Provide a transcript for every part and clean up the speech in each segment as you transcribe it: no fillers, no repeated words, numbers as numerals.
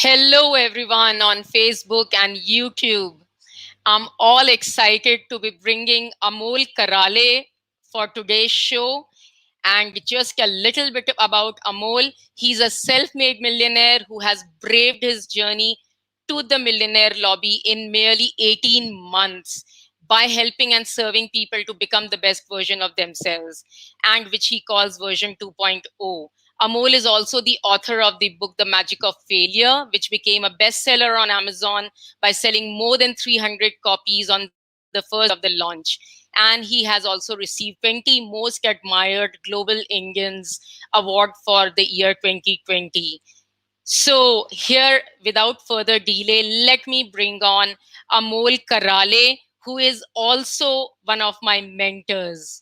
Hello, everyone on Facebook and YouTube. I'm all excited to be bringing Amol Karale for today's show. And just a little bit about Amol. He's a self made millionaire who has braved his journey to the millionaire lobby in merely 18 months by helping and serving people to become the best version of themselves, and which he calls version 2.0. Amol is also the author of the book The Magic of Failure, which became a bestseller on Amazon by selling more than 300 copies on the first day of the launch. And he has also received 20 Most Admired Global Indians Award for the year 2020. So, here, without further delay, let me bring on Amol Karale, who is also one of my mentors.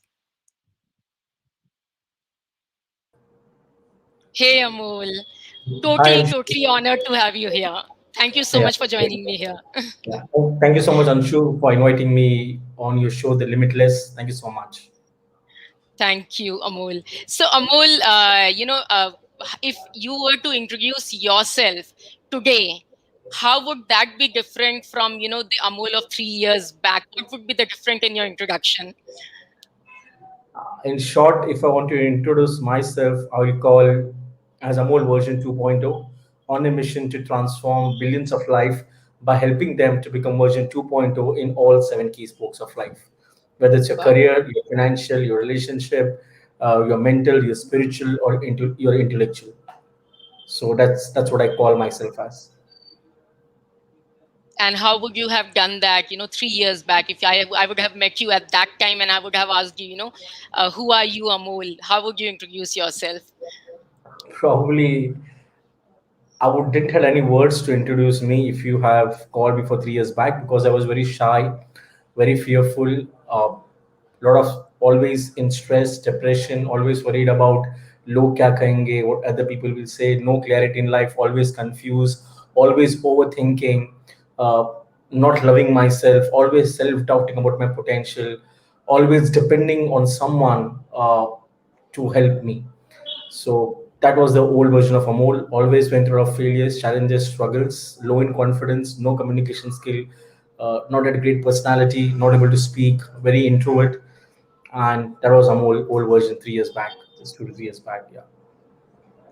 Hey, Amol. Hi, Totally honored to have you here. Thank you so yeah, much for joining me here. yeah. Oh, thank you so much, Anshu, for inviting me on your show, The Limitless. Thank you so much. Thank you, Amol. So, Amol, if you were to introduce yourself today, how would that be different from, the Amol of 3 years back? What would be the different in your introduction? In short, if I want to introduce myself, I will call as Amol version 2.0 on a mission to transform billions of life by helping them to become version 2.0 in all seven key spokes of life. Whether it's your Wow. career, your financial, your relationship, your mental, your spiritual, or your intellectual. So that's what I call myself as. And how would you have done that, 3 years back? If I would have met you at that time and I would have asked you, who are you, Amol? How would you introduce yourself? Probably didn't have any words to introduce me if you have called me for 3 years back because I was very shy, very fearful, lot of always in stress, depression, always worried about lo kya kahenge, what other people will say, no clarity in life, always confused, always overthinking, uh, not loving myself, always self-doubting about my potential, always depending on someone to help me. So that was the old version of Amol. Always went through a lot of failures, challenges, struggles, low in confidence, no communication skill, not a great personality, not able to speak, very introvert. And that was Amol, old version 3 years back, just 2 to 3 years back. Yeah.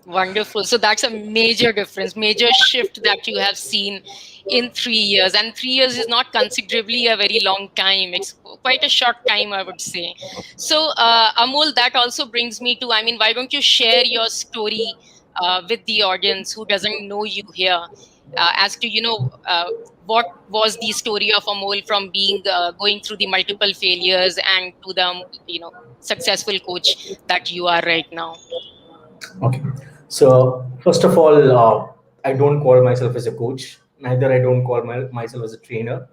Wonderful. So that's a major difference, major shift that you have seen in 3 years. And 3 years is not considerably a very long time. It's quite a short time, I would say. So, Amol, that also brings me to, I mean, why don't you share your story with the audience who doesn't know you here as to, what was the story of Amol from being going through the multiple failures and to the, successful coach that you are right now? Okay. So first of all, I don't call myself as a coach. Neither I don't call myself as a trainer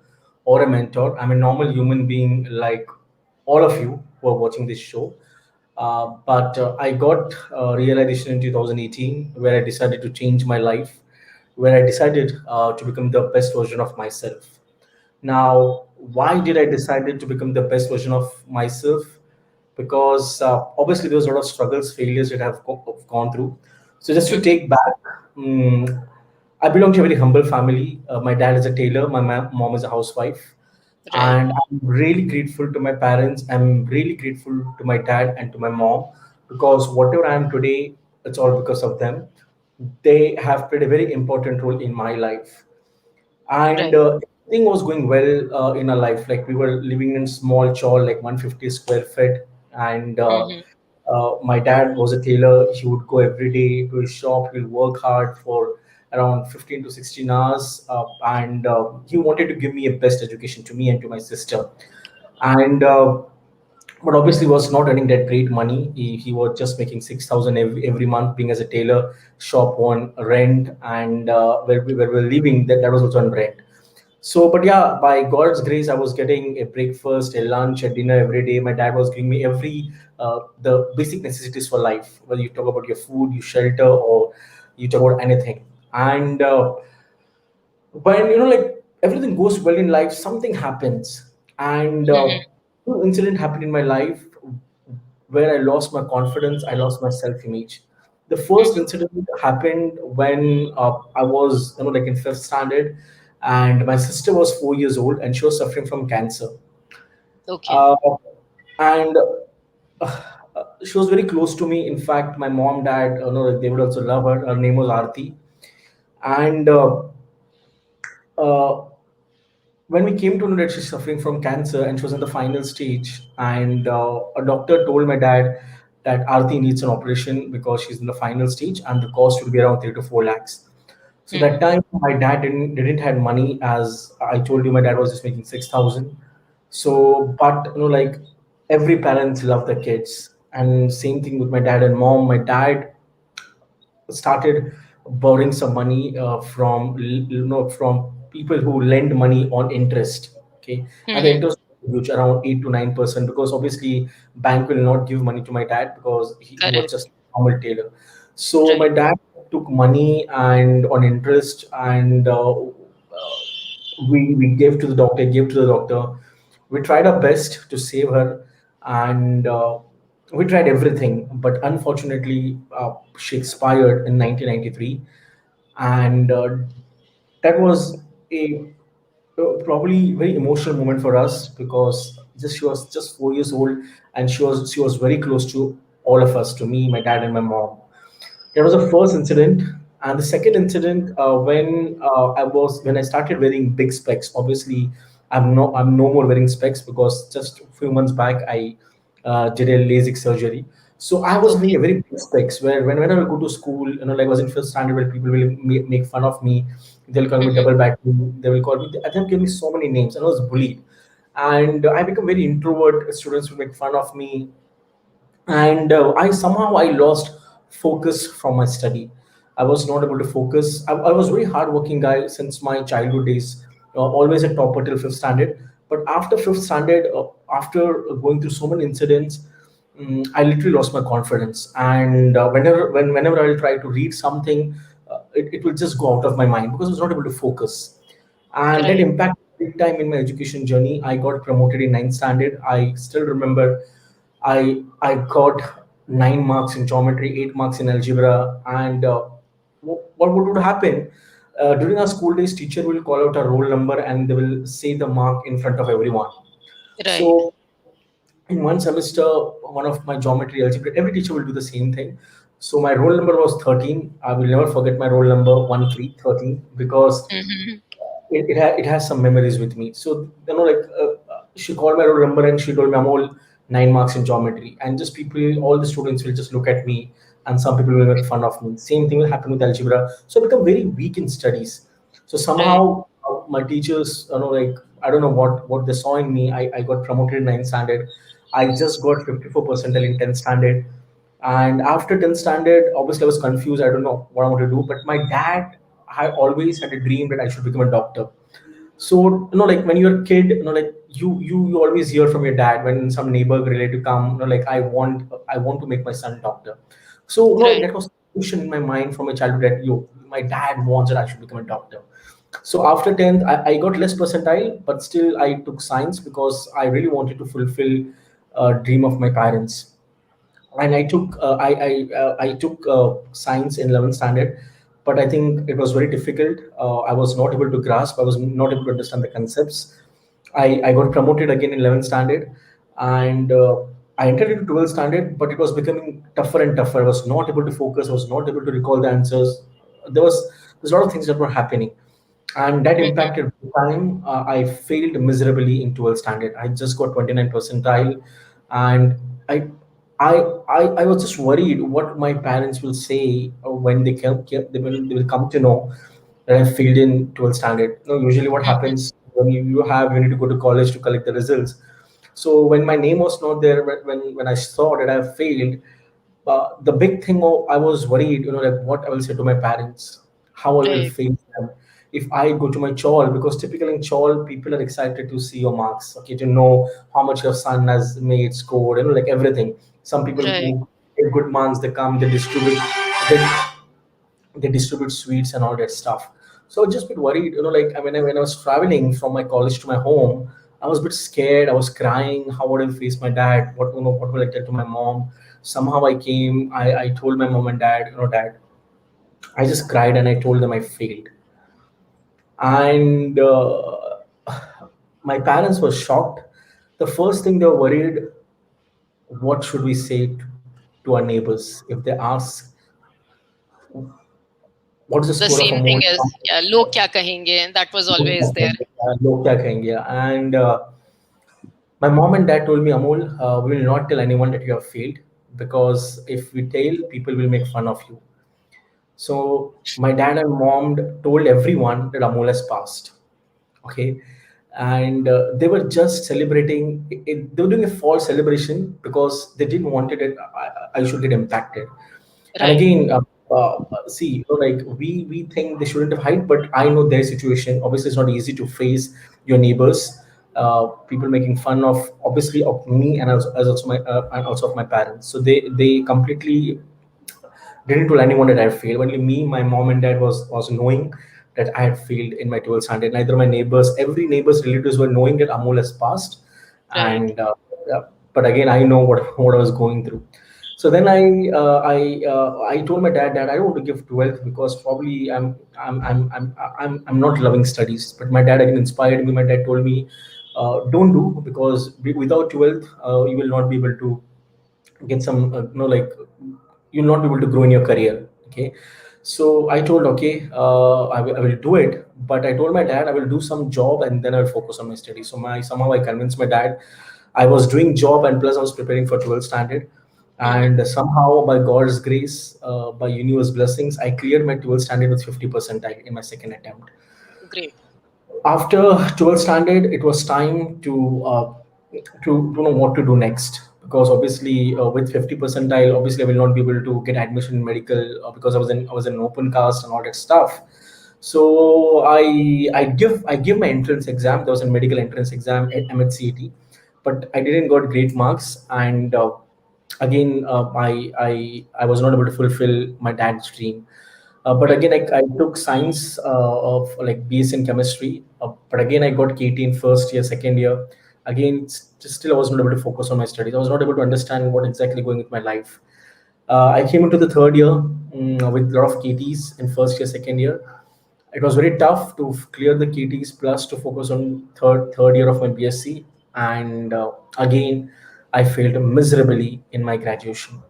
or a mentor. I'm a normal human being like all of you who are watching this show. But I got realization in 2018 where I decided to change my life, where I decided to become the best version of myself. Now, why did I decided to become the best version of myself? Because obviously there was a lot of struggles, failures that I've gone through. So just to Hmm. take back, I belong to a very humble family. My dad is a tailor, my mom is a housewife, Right. and I'm really grateful to my parents. I'm really grateful to my dad and to my mom because whatever I am today, it's all because of them. They have played a very important role in my life, and Right. everything was going well in our life. Like we were living in small chawl, like 150 square feet, and Hmm. my dad was a tailor. He would go every day to his shop. He'll work hard for around 15 to 16 hours, and he wanted to give me a best education to me and to my sister. And but obviously was not earning that great money. He was just making 6,000 every month, being as a tailor, shop on rent, and where we were living, that was also on rent. So, but yeah, by God's grace, I was getting a breakfast, a lunch, a dinner every day. My dad was giving me every the basic necessities for life. Whether you talk about your food, your shelter, or you talk about anything. And when like everything goes well in life, something happens, and Hmm. one incident happened in my life where I lost my confidence, I lost my self-image. The first incident happened when I was, like in fifth standard, and my sister was 4 years old, and she was suffering from cancer. Okay. Uh, and she was very close to me. In fact, my mom, dad, like, they would also love her. Her name was Aarti, and uh, when we came to know that she's suffering from cancer and she was in the final stage, and a doctor told my dad that Aarti needs an operation because she's in the final stage and the cost will be around 3 to 4 lakhs. So that Hmm. time my dad didn't had money. As I told you, my dad was just making 6,000. So, but like every parents love their kids, and same thing with my dad and mom. My dad started borrowing some money from people who lend money on interest. Okay, and the Hmm. interest was huge, around 8 to 9%, because obviously bank will not give money to my dad because he was Correct. just a normal tailor. So my Right. dad took money and on interest, and we gave to the doctor. We tried our best to save her, and we tried everything, but unfortunately, she expired in 1993, and that was a probably very emotional moment for us, because just she was just 4 years old, and she was very close to all of us, to me, my dad, and my mom. That was the first incident. And the second incident, when I started wearing big specs. Obviously, I'm no more wearing specs because just a few months back I did a LASIK surgery. So I was wearing Okay. a very big specs, where whenever I go to school, like I was in first standard, where people will make fun of me. They'll call me Hmm. double battery. They will call me. They'll give me so many names, and I was bullied. And I become very introvert. Students will make fun of me, and I lost focus from my study. I was not able to focus. I was a very hardworking guy since my childhood days, always a topper till fifth standard. But after fifth standard, after going through so many incidents, I literally lost my confidence. And whenever I will try to read something, it will just go out of my mind because I was not able to focus, and that Right. impacted big time in my education journey. I got promoted in ninth standard. I still remember I got 9 marks in geometry, 8 marks in algebra, and what would happen during our school days? Teacher will call out a roll number and they will say the mark in front of everyone. Right. So in one semester, one of my geometry, algebra, every teacher will do the same thing. So my roll number was 13. I will never forget my roll number 13, because Hmm. it has some memories with me. So she called my roll number and she told me, "Amol, 9 marks in geometry," and just people, all the students will just look at me, and some people will make fun of me. Same thing will happen with algebra. So I become very weak in studies. So Right. somehow my teachers, I don't know what they saw in me. I got promoted in ninth standard. I just got 54 percentile in 10th standard. And after 10th standard, obviously I was confused. I don't know what I want to do. But my dad, I always had a dream that I should become a doctor. So like when you're a kid, like you always hear from your dad when some neighbor relative come, like I want to make my son doctor. So like Right. that was a question in my mind from my childhood, that my dad wants that I should become a doctor. So after 10th, I got less percentile, but still I took science because I really wanted to fulfill dream of my parents. And I took science in 11th standard, but I think it was very difficult. I was not able to grasp. I was not able to understand the concepts. I got promoted again in 11th standard, and I entered into 12th standard, but it was becoming tougher and tougher. I was not able to focus. I was not able to recall the answers. There's a lot of things that were happening, and that Hmm. impacted the time. I failed miserably in 12th standard. I just got 29 percentile, and I, I was just worried what my parents will say when they will come to know that I failed in 12th standard. Usually what Hmm. happens when you need to go to college to collect the results. So when my name was not there, when I saw that I failed, the big thing, I was worried, like what I will say to my parents, how I will Right. face them if I go to my chawl, because typically in chawl people are excited to see your marks, okay, to know how much your son has made, scored, like everything. Some people Right. who get good marks, they come, they they distribute sweets and all that stuff. So I was just a bit worried, like I mean, when I was traveling from my college to my home, I was a bit scared. I was crying. How would I face my dad? What will I tell to my mom? Somehow I came, I told my mom and dad, dad, I just cried and I told them I failed. And my parents were shocked. The first thing they were worried, what should we say to our neighbors if they ask, what is the The score of same thing Amol? as, yeah, log kya kahenge, that was always there. लोग क्या कहेंगे? And my mom and dad told me, Amol, we will not tell anyone that you have failed, because if we tell, people will make fun of you. So my dad and mom told everyone that Amol has passed. Okay. And they were just celebrating they were doing a false celebration because they didn't want it, I should get impacted. And Right, again, see, like we think they shouldn't have hide, but I know their situation. Obviously, it's not easy to face your neighbors, people making fun of, obviously, of me, and as also my and also of my parents. So they completely didn't tell anyone that I had failed. Only me, my mom and dad was knowing that I had failed in my 12th standard. Neither my neighbors, every neighbor's relatives were knowing that Amol has passed. right. And yeah, but again, I know what I was going through. So then I told my dad that I don't want to give 12th because probably I'm not loving studies. But my dad again inspired me. My dad told me, don't do, because without 12th, you will not be able to get some like you'll not be able to grow in your career. Okay. So I told, okay, I will do it, but I told my dad I will do some job and then I'll focus on my studies. So my somehow I convinced my dad. I was doing job and plus I was preparing for 12th standard. Hmm. And somehow by God's grace, by universe blessings, I cleared my 12th standard with 50 percentile in my second attempt. Great. After 12th standard, it was time to know what to do next, because obviously with 50 percentile, obviously I will not be able to get admission in medical, because I was in an open cast and all that stuff. So I give my entrance exam. There was a medical entrance exam at MHCET, but I didn't got great marks. And again, I was not able to fulfill my dad's dream. But Hmm. again, I took science of like BS in chemistry. But again, I got KT in first year, second year. Again, still I was not able to focus on my studies. I was not able to understand what exactly going with my life. I came into the third year, with a lot of KTs in first year, second year. It was very tough to clear the KTs plus to focus on third year of my BSc. And again, I failed miserably in my graduation.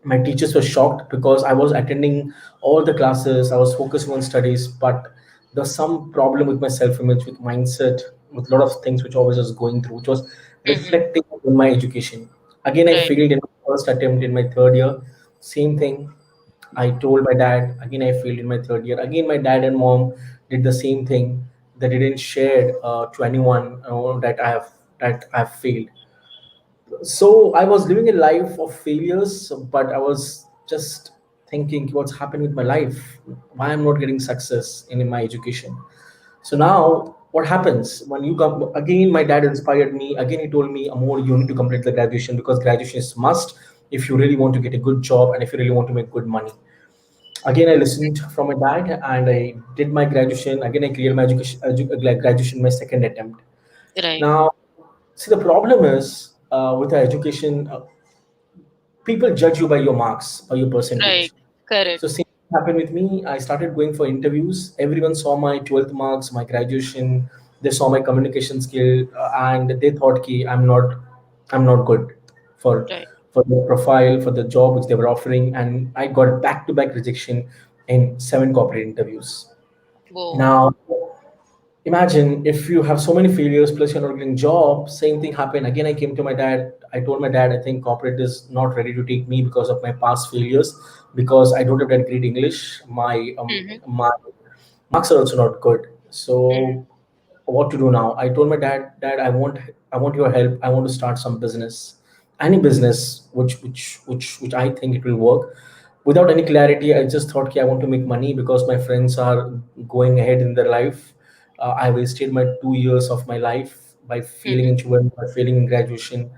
My teachers were shocked because I was attending all the classes, I was focusing on studies, but there's some problem with my self-image, with mindset, with a lot of things which I was just going through, which was Hmm. reflecting in my education. Again, I Right. failed in my first attempt in my third year. Same thing. I told my dad. Again, I failed in my third year. Again, my dad and mom did the same thing. They didn't share to anyone that I've failed. So I was living a life of failures, but I was just thinking what's happening with my life, why I'm not getting success in my education. So now what happens when you come again? My dad inspired me again. He told me, Amor, you need to complete the graduation, because graduation is must if you really want to get a good job and if you really want to make good money. Again, I listened from my dad and I did my graduation. Again, I cleared my graduation in my second attempt. Right. Now, see, the problem is with our education, people judge you by your marks, by your Right. percentage. Correct. So same happened with me. I started going for interviews. Everyone saw my 12th marks, my graduation. They saw my communication skill, and they thought, "Ki I'm not good for Right. for the profile for the job which they were offering." And I got back-to-back rejection in 7 corporate interviews. Whoa. Now, imagine if you have so many failures plus you're not getting job. Same thing happened again. I came to my dad. I told my dad, I think corporate is not ready to take me because of my past failures, because I don't have that great English. Hmm. My marks are also not good. Hmm. So what to do now? I told my dad, Dad, I want your help. I want to start some business, any business which I think it will work. Without any clarity, I just thought, okay, I want to make money because my friends are going ahead in their life. I wasted my 2 years of my life by failing Hmm. in 12, by failing in graduation.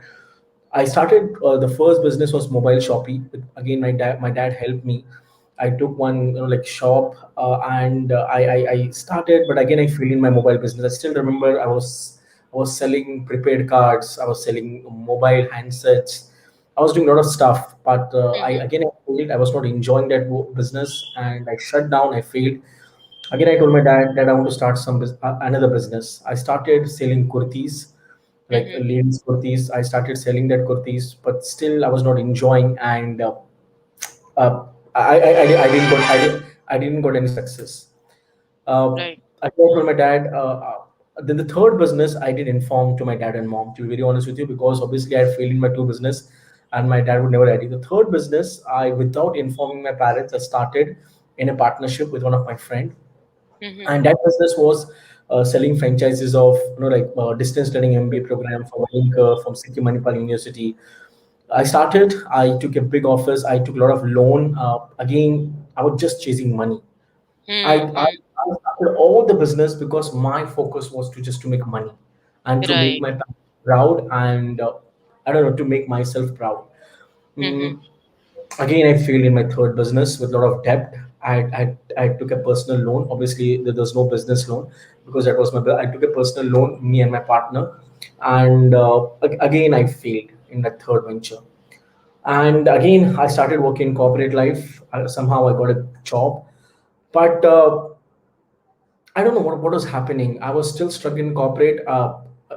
I started the first business was mobile Shopee. Again, my dad helped me. I took one like shop, and I started, but again I failed in my mobile business. I still remember I was selling prepaid cards. I was selling mobile handsets. I was doing a lot of stuff, but Mm-hmm. I failed. I was not enjoying that business, and I shut down. I failed. Again, I told my dad that I want to start another business. I started selling kurtis, like Mm-hmm. ladies kurtis. I started selling that kurtis, but still I was not enjoying, and uh, I didn't got I didn't got any success. Right. I told my dad. Then the third business, I did inform to my dad and mom. To be very honest with you, because obviously I had failed in my two business, and my dad would never agree. The third business, without informing my parents, I started in a partnership with one of my friend, Mm-hmm. and that business was selling franchises of like distance learning MBA program from from Sikkim Manipal University. I started. I took a big office. I took a lot of loan. Again, I was just chasing money. Mm-hmm. I started all the business because my focus was to just to make money and to make Right. my parents proud, and I don't know, to make myself proud. Mm-hmm. Mm, Again, I failed in my third business with a lot of debt. I took a personal loan. Obviously, there was no business loan because that was I took a personal loan, me and my partner, and again I failed in that third venture. And again, I started working in corporate life. Somehow I got a job, but I don't know what was happening. I was still stuck in corporate.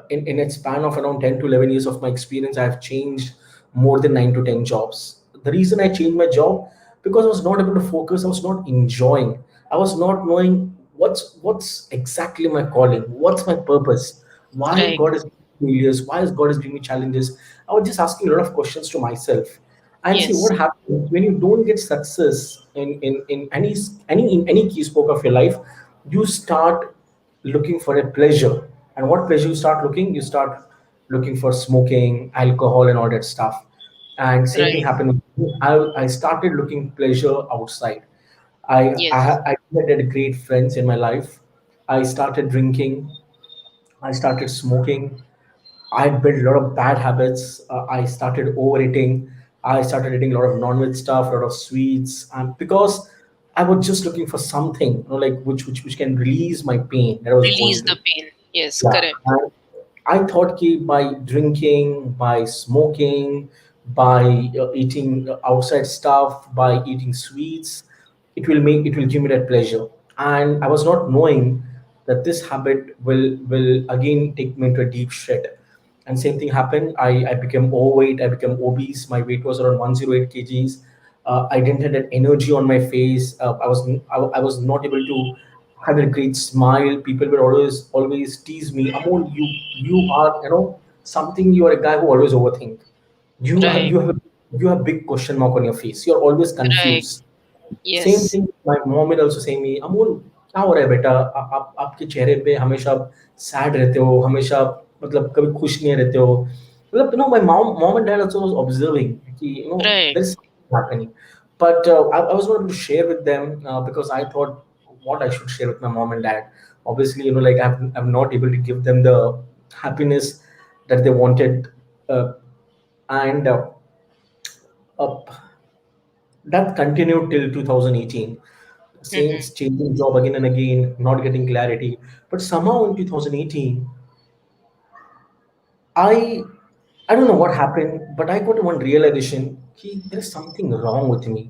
In a span of around 10 to 11 years of my experience, I have changed more than 9 to 10 jobs. The reason I changed my job, because I was not able to focus. I was not enjoying. I was not knowing what's exactly my calling. What's my purpose? Why Right. God is giving me failures? Why is God is giving me challenges? I was just asking a lot of questions to myself, and see Yes. what happens when you don't get success in any key spoke of your life. You start looking for a pleasure, and what pleasure you start looking for smoking, alcohol, and all that stuff. And same thing Right. happened with me. I started looking pleasure outside. Yes. I had great friends in my life. I started drinking. I started smoking. I built a lot of bad habits. I started overeating. I started eating a lot of non-veg stuff, a lot of sweets, because I was just looking for something, like which can release my pain that I was going Release the through. pain. Yes. Yeah, Correct. and I thought ki by drinking, by smoking, by eating outside stuff, by eating sweets, it will give me that pleasure. And I was not knowing that this habit will again take me into a deep shit. And same thing happened. I became overweight. I became obese. My weight was around 108 kgs. I didn't have that energy on my face. I was not able to have a great smile. People would always tease me. Amol, you are something. You are a guy who always overthink. Right. You have big question mark on your face. You're always Right. confused. Same Yes. Thing my mom will also say मी अमोल क्या हो रहा है बेटा आप आपके चेहरे पे हमेशा सैड रहते हो हमेशा मतलब कभी खुश नहीं रहते हो मतलब my mom and dad also was observing कि Right. There is happening but I was not able to share with them because I thought what I should share with my mom and dad obviously like I'm not able to give them the happiness that they wanted uh, and uh, that continued till 2018 same Mm-hmm. changing job again and again not getting clarity but somehow in 2018 i I don't know what happened but I got one realization ki, there is something wrong with me.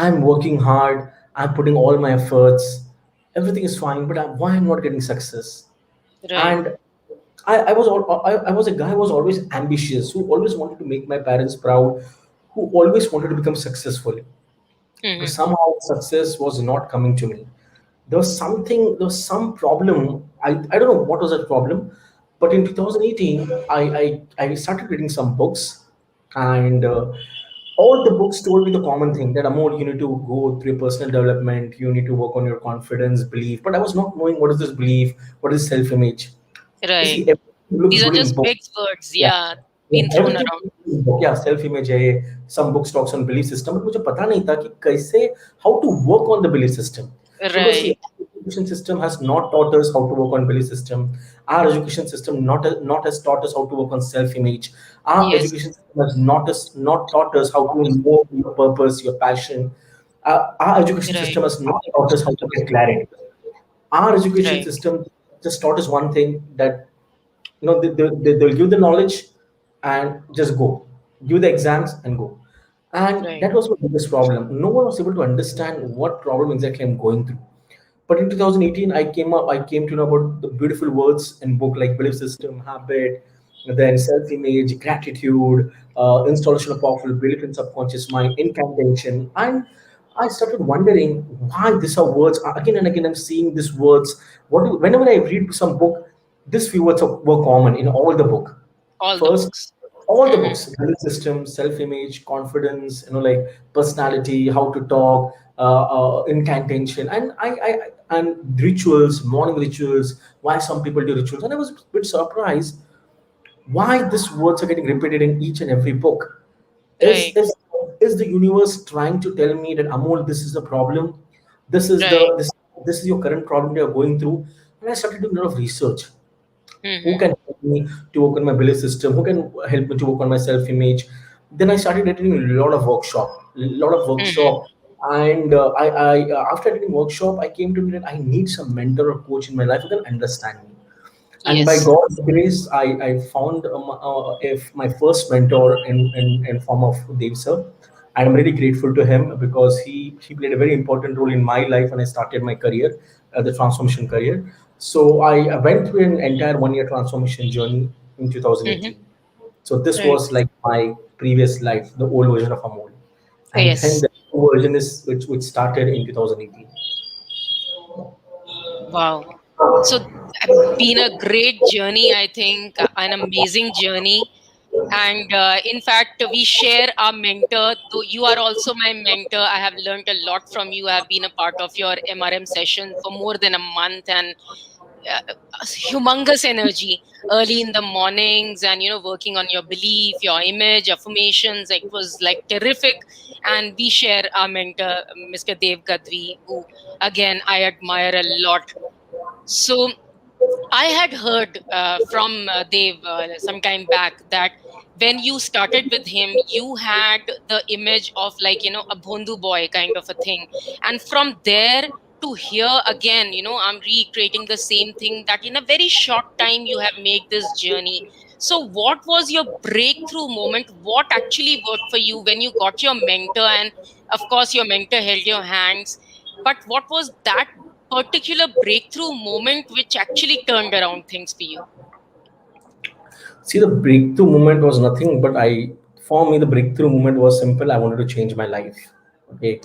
I'm working hard, I'm putting all my efforts, everything is fine but why I'm not getting success. Right. And I was a guy who was always ambitious, who always wanted to make my parents proud, who always wanted to become successful. But Mm-hmm. somehow success was not coming to me. There was some problem. I don't know what was that problem, but in 2018, I started reading some books, and all the books told me the common thing that Amol, you need to go through your personal development, you need to work on your confidence, belief. But I was not knowing what is this belief, what is self image. You Right. see, everything looks These are good in just books. big words. Yeah. Yeah. Yeah, Being thrown everything around. yeah, self image है some books talks on belief system but मुझे पता नहीं था कि कैसे how to work on the belief system because see Right. our education system has not taught us how to work on belief system. Our education system not has taught us how to work on self image. Our Yes. education system has not taught us how to know your purpose, your passion. Our education Right. system has not taught us how to get clarity. Our education Right. system just taught us one thing that they'll give the knowledge and just go. give the exams and go. And Right. that was my biggest problem. No one was able to understand what problem exactly I'm going through. But in 2018, I came to know about the beautiful words in book like belief system, habit, then self-image, gratitude, installation of powerful belief in subconscious mind, incantation. And I started wondering why these are words. Again and again, I'm seeing these words. Whenever I read some book, these few words were common in all the book. All the First, books. all the Mm-hmm. books, value system, self-image, confidence, like personality, how to talk, incantation, and rituals, morning rituals, why some people do rituals. And I was a bit surprised why these words are getting repeated in each and every book. is Right. is is the universe trying to tell me that, Amol, this is the problem, this is the Right. this is your current problem you're going through? And I started doing a lot of research. Who Mm-hmm. can help me to work on my belief system? Who can help me to work on my self-image? Then I started attending a lot of Mm-hmm. workshop, and after attending workshop, I came to know that I need some mentor or coach in my life who can understand me. And by Yes. God's grace, I found if my first mentor in form of Dev sir, and I'm really grateful to him because he played a very important role in my life when I started my career, the transformation career. So I went through an entire 1 year transformation journey in Mm-hmm. 2018. So this Right. was like my previous life, the old version of Amol, and then Yes. the new version is which started in 2018. Wow. So, been a great journey, I think, an amazing journey. And in fact, we share our mentor, though you are also my mentor. I have learned a lot from you. I have been a part of your MRM session for more than a month, and humongous energy early in the mornings, and working on your belief, your image, affirmations. It was like terrific. And we share our mentor, Mr. Dev Gadvi, who again I admire a lot. So I had heard from Dev some time back that when you started with him, you had the image of, like, a Bhondu boy kind of a thing. And from there to here again, I'm recreating the same thing, that in a very short time you have made this journey. So what was your breakthrough moment? What actually worked for you when you got your mentor? And of course, your mentor held your hands. But what was that particular breakthrough moment which actually turned around things for you? See, the breakthrough moment was nothing, but for me, the breakthrough moment was simple. I wanted to change my life. Okay.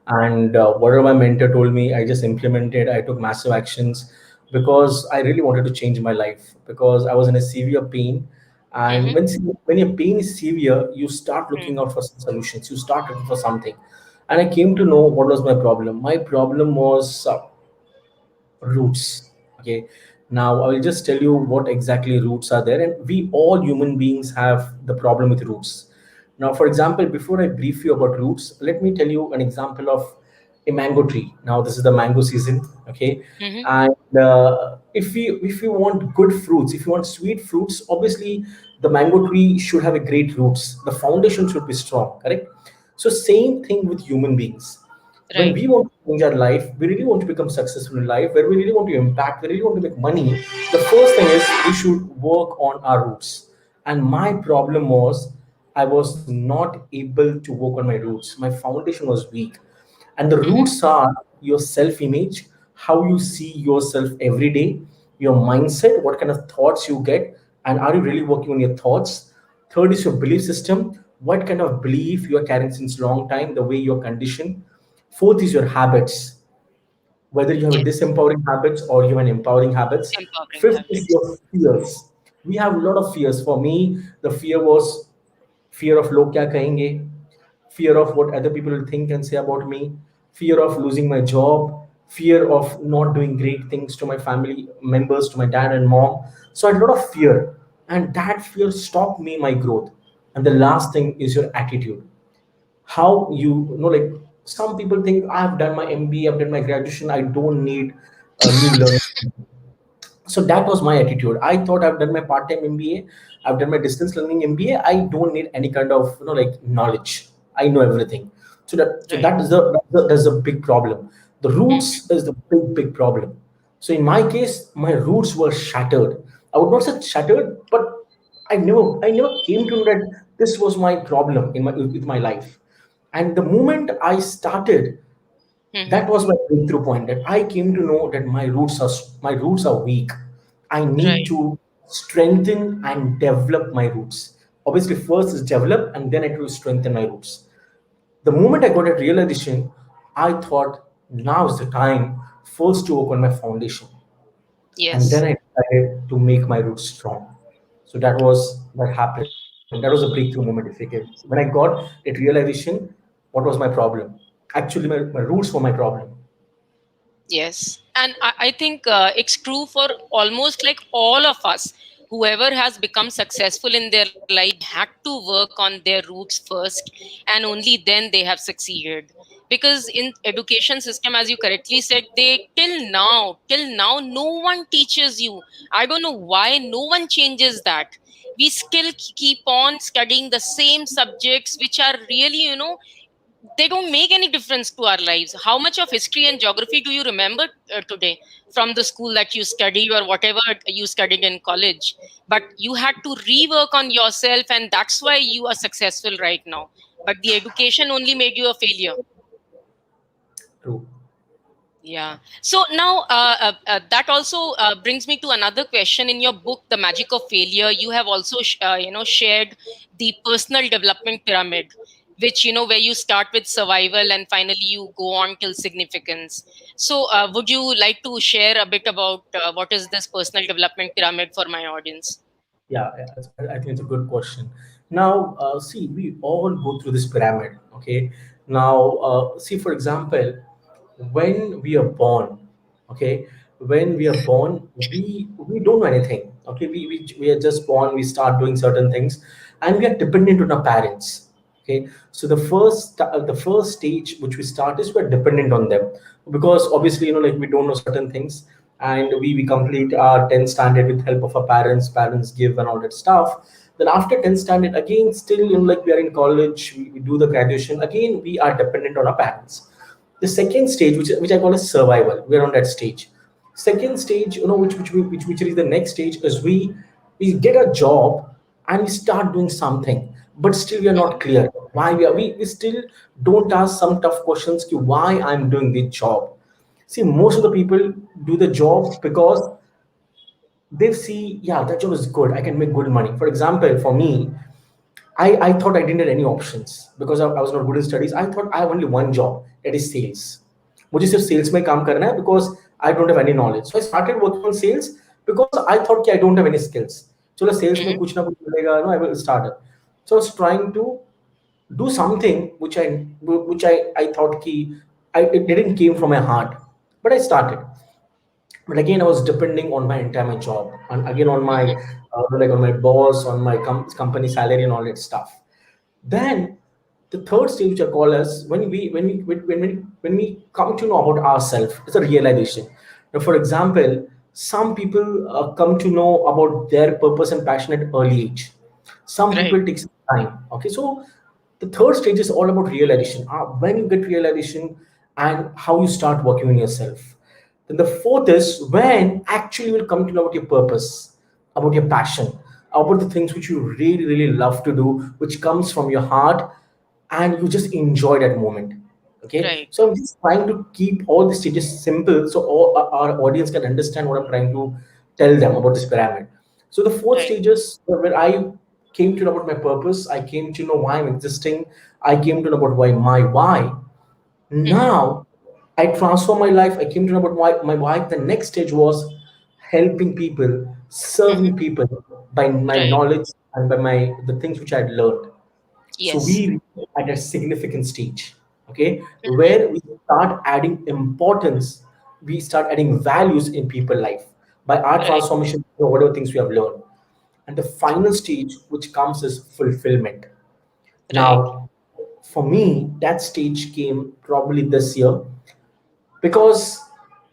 And whatever my mentor told me, I just implemented. I took massive actions because I really wanted to change my life because I was in a severe pain. And Mm-hmm. when your pain is severe, you start looking Mm-hmm. out for some solutions. You start looking for something. And I came to know what was my problem. My problem was roots. Okay, now I will just tell you what exactly roots are there, and we all human beings have the problem with roots. Now, for example, before I brief you about roots, let me tell you an example of a mango tree. Now this is the mango season. Okay, Mm-hmm. and if you want good fruits, if you want sweet fruits, obviously the mango tree should have a great roots, the foundation should be strong, correct? So same thing with human beings. When Right. we want to change our life, we really want to become successful in life, where we really want to impact, we really want to make money, the first thing is we should work on our roots. And my problem was I was not able to work on my roots. My foundation was weak. And the Mm-hmm. roots are your self image, how you see yourself every day, your mindset, what kind of thoughts you get, and are you really working on your thoughts? Third is your belief system, what kind of belief you are carrying since long time, the way you're conditioned. Fourth is your habits, whether you have a Yes. disempowering habits or you have an empowering habits. Empowering Fifth is habits. your fears. We have a lot of fears. For me, the fear was fear of log kya kahenge, fear of what other people will think and say about me, fear of losing my job, fear of not doing great things to my family members, to my dad and mom. So I had a lot of fear, and that fear stopped me my growth. And the last thing is your attitude, how like some people think I've done my MBA, I've done my graduation, I don't need a new learning. So that was my attitude. I thought I've done my part-time MBA, I've done my distance learning MBA, I don't need any kind of like knowledge, I know everything. So Right. that's a big problem. The Mm-hmm. roots is the big problem. So in my case, my roots were shattered. I would not say shattered, but I never came to know that This was my problem in my with my life. And the moment I started, Hmm. that was my breakthrough point, that I came to know that my roots are weak. I need Right. to strengthen and develop my roots. Obviously, first is develop, and then it will strengthen my roots. The moment I got that realization, I thought now is the time first to work on my foundation, and then Yes. I decided to make my roots strong. So that was what happened. That was a breakthrough moment, if you can. When I got that realization, what was my problem? Actually, my roots were my problem. Yes, and I think it's true for almost like all of us. Whoever has become successful in their life, they had to work on their roots first, and only then they have succeeded. Because in education system, as you correctly said, they till now, no one teaches you. I don't know why no one changes that. We still keep on studying the same subjects, which are really, they don't make any difference to our lives. How much of history and geography do you remember today from the school that you study or whatever you studied in college? But you had to rework on yourself, and that's why you are successful right now. But the education only made you a failure. True. Yeah. So now that also brings me to another question. In your book, The Magic of Failure, you have also shared the personal development pyramid, which where you start with survival and finally you go on till significance. So would you like to share a bit about what is this personal development pyramid for my audience? Yeah, yeah, I think it's a good question. Now, see, we all go through this pyramid. Okay. Now, see, for example, when we are born, okay, when we are born, we don't know anything. Okay, we are just born. We start doing certain things, and we are dependent on our parents. Okay, so the first stage which we start is we're dependent on them, because obviously like we don't know certain things, and we complete our 10th standard with help of our parents give and all that stuff. Then after 10th standard, again, still like we are in college, we do the graduation, again we are dependent on our parents. The second stage, which I call as survival, we're on that stage. Second stage, which is the next stage, is we get a job and we start doing something, but still we are not Hmm. clear why we still don't ask some tough questions ki why I'm doing this job. See, most of the people do the job because they see, yeah, that job is good, I can make good money. For example, for me, I thought I didn't have any options because I was not good in studies. I thought I have only one job, that is sales. मुझे सिर्फ sales में काम करना है because I don't have any knowledge. So I started working on sales because I thought कि I don't have any skills. चलो sales में Hmm. कुछ ना कुछ मिलेगा, no, I will start it. So I was trying to do something which I thought कि it didn't came from my heart, but I started. But again, I was depending on my entire job, and again on my Hmm. like on my boss, on my company salary and all that stuff. Then the third stage, which I call as when we come to know about ourselves, it's a realization. Now, for example, some people come to know about their purpose and passion at early age. Some Right. people take some time. Okay, so the third stage is all about realization. When you get realization and how you start working on yourself. Then the fourth is when actually you will come to know about your purpose, about your passion, about the things which you really, really love to do, which comes from your heart, and you just enjoy that moment. Okay, Right. so I'm just trying to keep all the stages simple so all our audience can understand what I'm trying to tell them about this pyramid. So the fourth Right. stages where I came to know about my purpose, I came to know why I'm existing, I came to know about my why. Hmm. Now I transformed my life. I came to know about my wife. The next stage was helping people, Hmm. serving people by my Right. knowledge and by my the things which I had learned. So Yes. we reach at a significant stage, okay, Hmm. where we start adding importance, we start adding values in people life by our Right. transformation, whatever things we have learned. And the final stage, which comes, is fulfillment. Right. Now, for me, that stage came probably this year because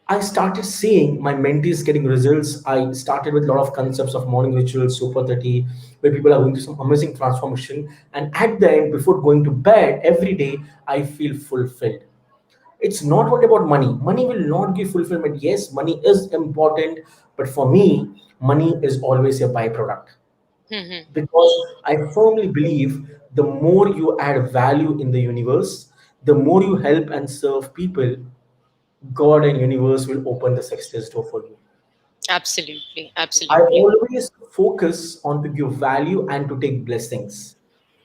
I started seeing my mentees getting results. I started with a lot of concepts of morning rituals, Super 30, where people are going through some amazing transformation. And at the end, before going to bed every day, I feel fulfilled. It's not only about money. Money will not give fulfillment. Yes, money is important, but for me, money is always a byproduct. Hmm. because I firmly believe the more you add value in the universe, the more you help and serve people, God and universe will open the success door for you. Absolutely. I Absolutely. always focus on to give value and to take blessings.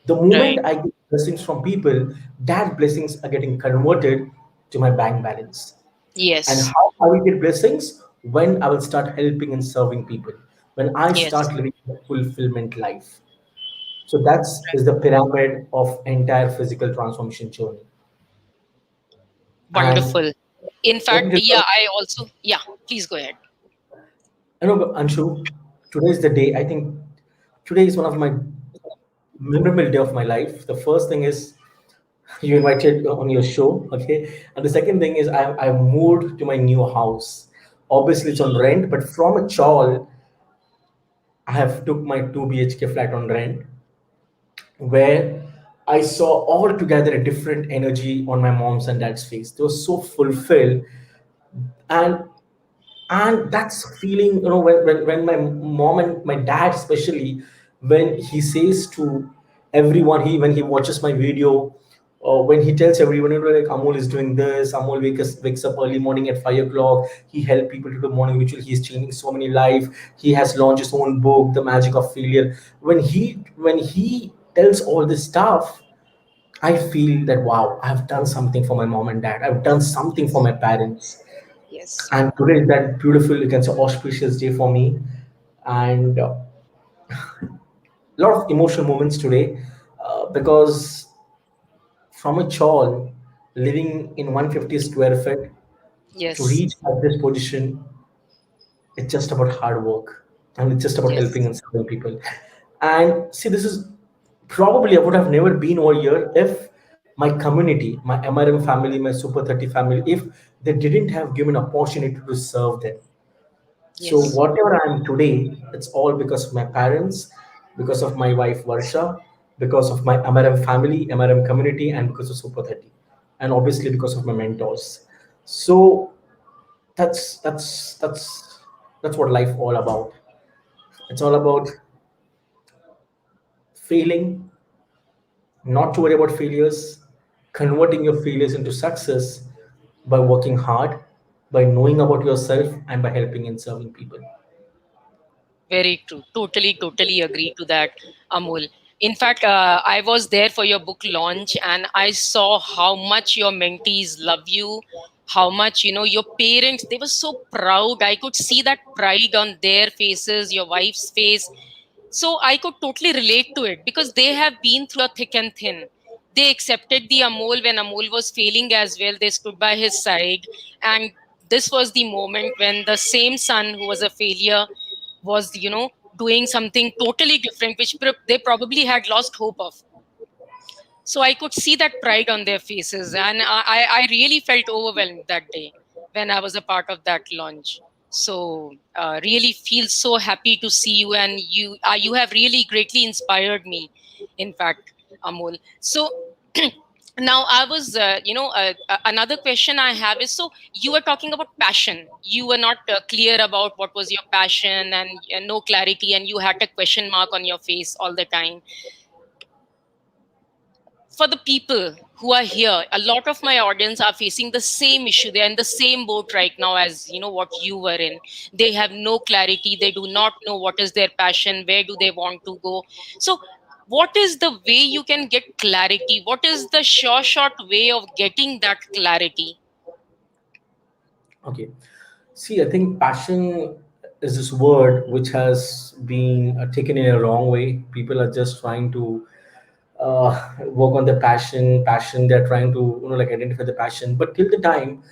The moment Right. I get blessings from people, that blessings are getting converted to my bank balance. And Yes. how I will get blessings? When I will start helping and serving people. When I Yes. start living a fulfillment life. So that's is the pyramid of entire physical transformation journey. And Wonderful. In let me fact, tell yeah, you, I also, yeah, please go ahead. Anshu, today is the day. I think today is one of my memorable day of my life. The first thing is you invited on your show, okay, and the second thing is I moved to my new house. Obviously, it's on rent, but from a chawl, I have took my 2 BHK flat on rent, where I saw altogether a different energy on my mom's and dad's face. They were so fulfilled, and that's feeling, when my mom and my dad especially, when he says to everyone, when he watches my video, or when he tells everyone, like Amol is doing this, Amol wakes up early morning at 5 o'clock, he helped people to do morning ritual, he's changing so many life, he has launched his own book, The Magic of Failure. When he tells all this stuff, I feel that wow, I've done something for my mom and dad, I've done something for Yes. my parents. Yes. And today is that beautiful, you can say, auspicious day for me. And a lot of emotional moments today, because from a child living in 150 square feet to Yes. reach at this position, it's just about hard work and it's just about helping Yes. and serving people. And see, this is probably I would have never been over here if my community, my MRM family, my Super 30 family, if they didn't have given opportunity to serve them. So Yes. whatever I am today, it's all because of my parents, because of my wife Varsha, because of my MRM family, MRM community, and because of Super 30, and obviously because of my mentors. So that's what life all about. It's all about failing, not to worry about failures, converting your failures into success by working hard, by knowing about yourself, and by helping and serving people. Very true. Totally, totally agree to that, Amol. In fact, I was there for your book launch and I saw how much your mentees love you, how much, your parents, they were so proud. I could see that pride on their faces, your wife's face. So I could totally relate to it because they have been through a thick and thin. They accepted the Amol when Amol was failing as well. They stood by his side. And this was the moment when the same son who was a failure was, doing something totally different, which they probably had lost hope of. So I could see that pride on their faces, and I really felt overwhelmed that day when I was a part of that launch. So really feel so happy to see you, and you have really greatly inspired me. In fact, Amol. So now I was, another question I have is, so you were talking about passion. You were not clear about what was your passion, and no clarity, and you had a question mark on your face all the time. For the people who are here, a lot of my audience are facing the same issue. They're in the same boat right now as what you were in. They have no clarity, they do not know what is their passion, where do they want to go. So what is the way you can get clarity? What is the sure short way of getting that clarity? Okay. See, I think passion is this word which has been taken in a wrong way. People are just trying to work on the passion. They're trying to, like identify the passion. But till the time,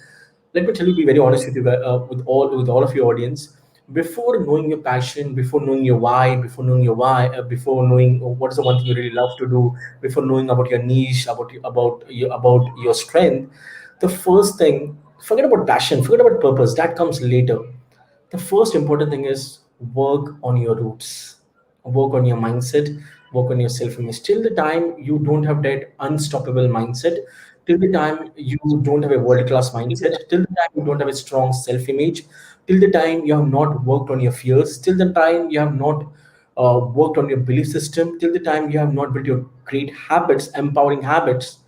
let me tell you, be very honest with you, with all of your audience. Before knowing your passion, before knowing your why, before knowing what is the one thing you really love to do, before knowing about your niche, about your strength, the first thing, forget about passion, forget about purpose. That comes later. The first important thing is work on your roots, work on your mindset, work on your self-image. Till the time you don't have that unstoppable mindset, till the time you don't have a world-class mindset, till the time you don't have a strong self-image, till the time you have not worked on your fears, till the time you have not worked on your belief system, till the time you have not built your great habits, empowering habits,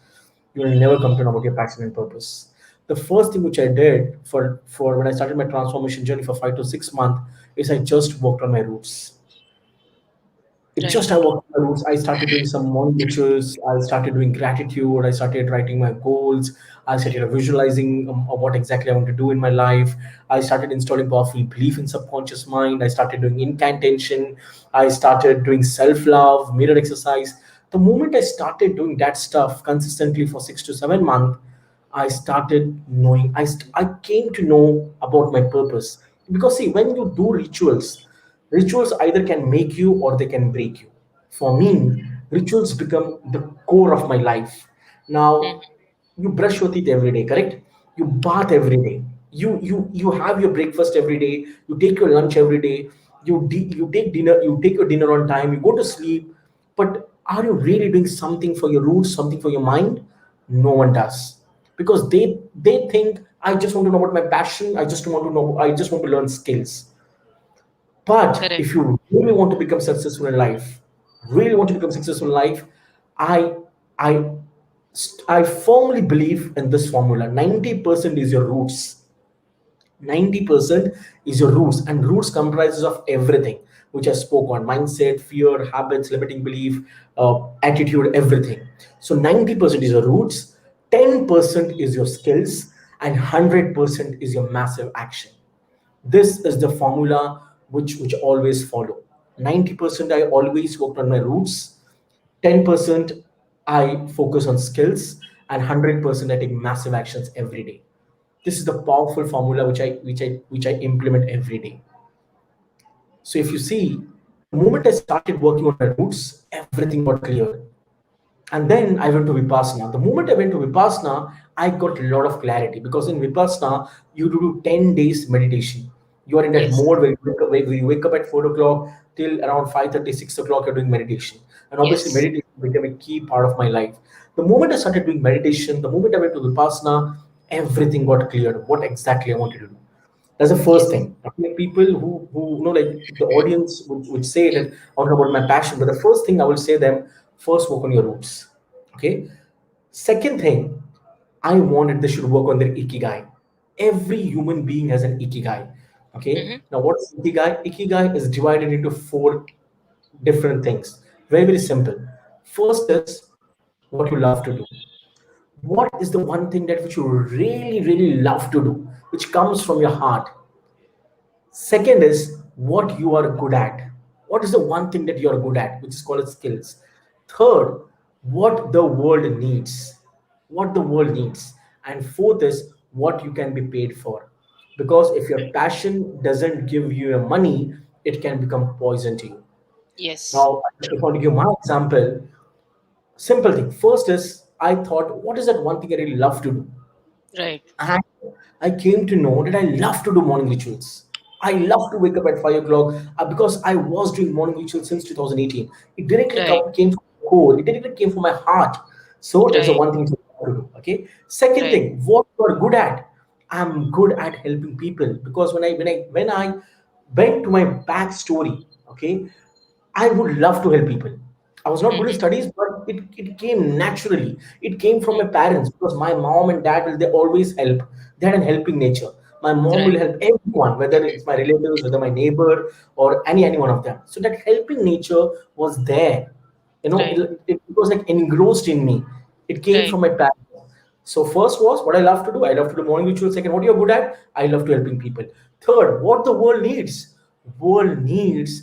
you will never come to know about your passion and purpose. The first thing which I did for when I started my transformation journey for 5 to 6 months is I just worked on my roots. It Right. just I walked my roots. I started doing some morning rituals. I started doing gratitude. I started writing my goals. I started visualizing of what exactly I want to do in my life. I started installing powerful belief in subconscious mind. I started doing incantation. I started doing self love, mirror exercise. The moment I started doing that stuff consistently for 6 to 7 months, I started knowing. I came to know about my purpose, because see, when you do rituals, rituals either can make you or they can break you. For me, rituals become the core of my life. Mhm. Now, you brush your teeth every day, correct? You bath every day. You have your breakfast every day. You take your lunch every day. You take dinner. You take your dinner on time. You go to sleep. But are you really doing something for your roots, something for your mind? No one does, because they think I just want to know about my passion. I just want to know. I just want to learn skills. But Correct. if you really want to become successful in life, really want to become successful in life, I I I firmly believe in this formula. 90% is your roots. 90% is your roots, and roots comprises of everything which I spoke on: mindset, fear, habits, limiting belief, attitude, everything. So 90% is your roots, 10% is your skills, and 100% is your massive action. This is the formula which always follow. 90% I always worked on my roots, 10% I focus on skills, and 100% I take massive actions every day. This is the powerful formula which I implement every day. So if you see, the moment I started working on my roots, everything got clear. And then I went to Vipassana. The moment I went to Vipassana, I got a lot of clarity, because in Vipassana, you do 10 days meditation. You are in that Yes. mode where you wake up at 4 o'clock till around 5:30, 6 o'clock, you're doing meditation. And obviously, Yes. meditation became a key part of my life. The moment I started doing meditation, the moment I went to Vipassana, everything got cleared. What exactly I wanted to do. That's the first Yes. thing. I mean, people who like the audience would say that I want to know about my passion, but the first thing I will say them, first work on your roots. Okay. Second thing, I wanted they should work on their ikigai. Every human being has an ikigai. Okay. Mm-hmm. Now, what's ikigai? Ikigai is divided into four different things. Very, very simple. First is what you love to do. What is the one thing that which you really, really love to do, which comes from your heart? Second is what you are good at. What is the one thing that you are good at, which is called as skills? Third, what the world needs. What the world needs. And fourth is what you can be paid for. Because if your passion doesn't give you your money, it can become poison to you. Yes. Now, True. if I want to give my example, simple thing. First is I thought, what is that one thing I really love to do? Right. And I came to know that I love to do morning rituals. I love to wake up at 5 o'clock, because I was doing morning rituals since 2018. It directly Right. came from my core. It directly came from my heart. So that's the Right. one thing to do. Okay. Second Right. thing, what you are good at. I'm good at helping people, because when I went to my backstory, okay, I would love to help people. I was not good in Mm-hmm. studies, but it came naturally. It came from Mm. my parents, because my mom and dad will they always help. They had a helping nature. My mom will Right. help everyone, whether it's my relatives, whether my neighbor, or any one of them. So that helping nature was there. Right. It was like engrossed in me. It came Right. from my parents. So first was what I love to do. I love to do morning rituals. Second, what you're good at. I love to helping people. Third, what the world needs. World needs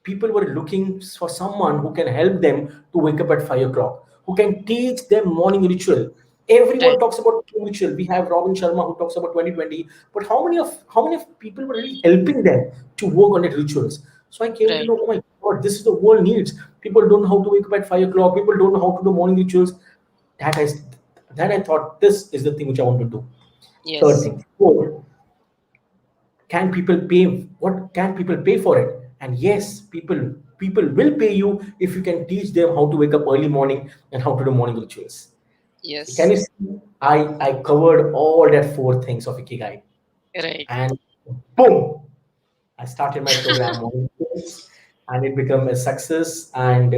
people were looking for someone who can help them to wake up at 5 o'clock, who can teach them morning ritual. Everyone Right. talks about morning ritual. We have Robin Sharma who talks about 2020, but how many of people were really helping them to work on their rituals? So I came to Right. know, oh my god, this is the world needs. People don't know how to wake up at 5 o'clock. People don't know how to do morning rituals. That I that I thought this is the thing which I want to do. Third Yes. thing, fourth, can people pay, what can people pay for it? And yes, people will pay you if you can teach them how to wake up early morning and how to do morning rituals. So can Yes. you see, I covered all that four things of ikigai. Right. And boom, I started my program Morning Rituals. and it become a success. And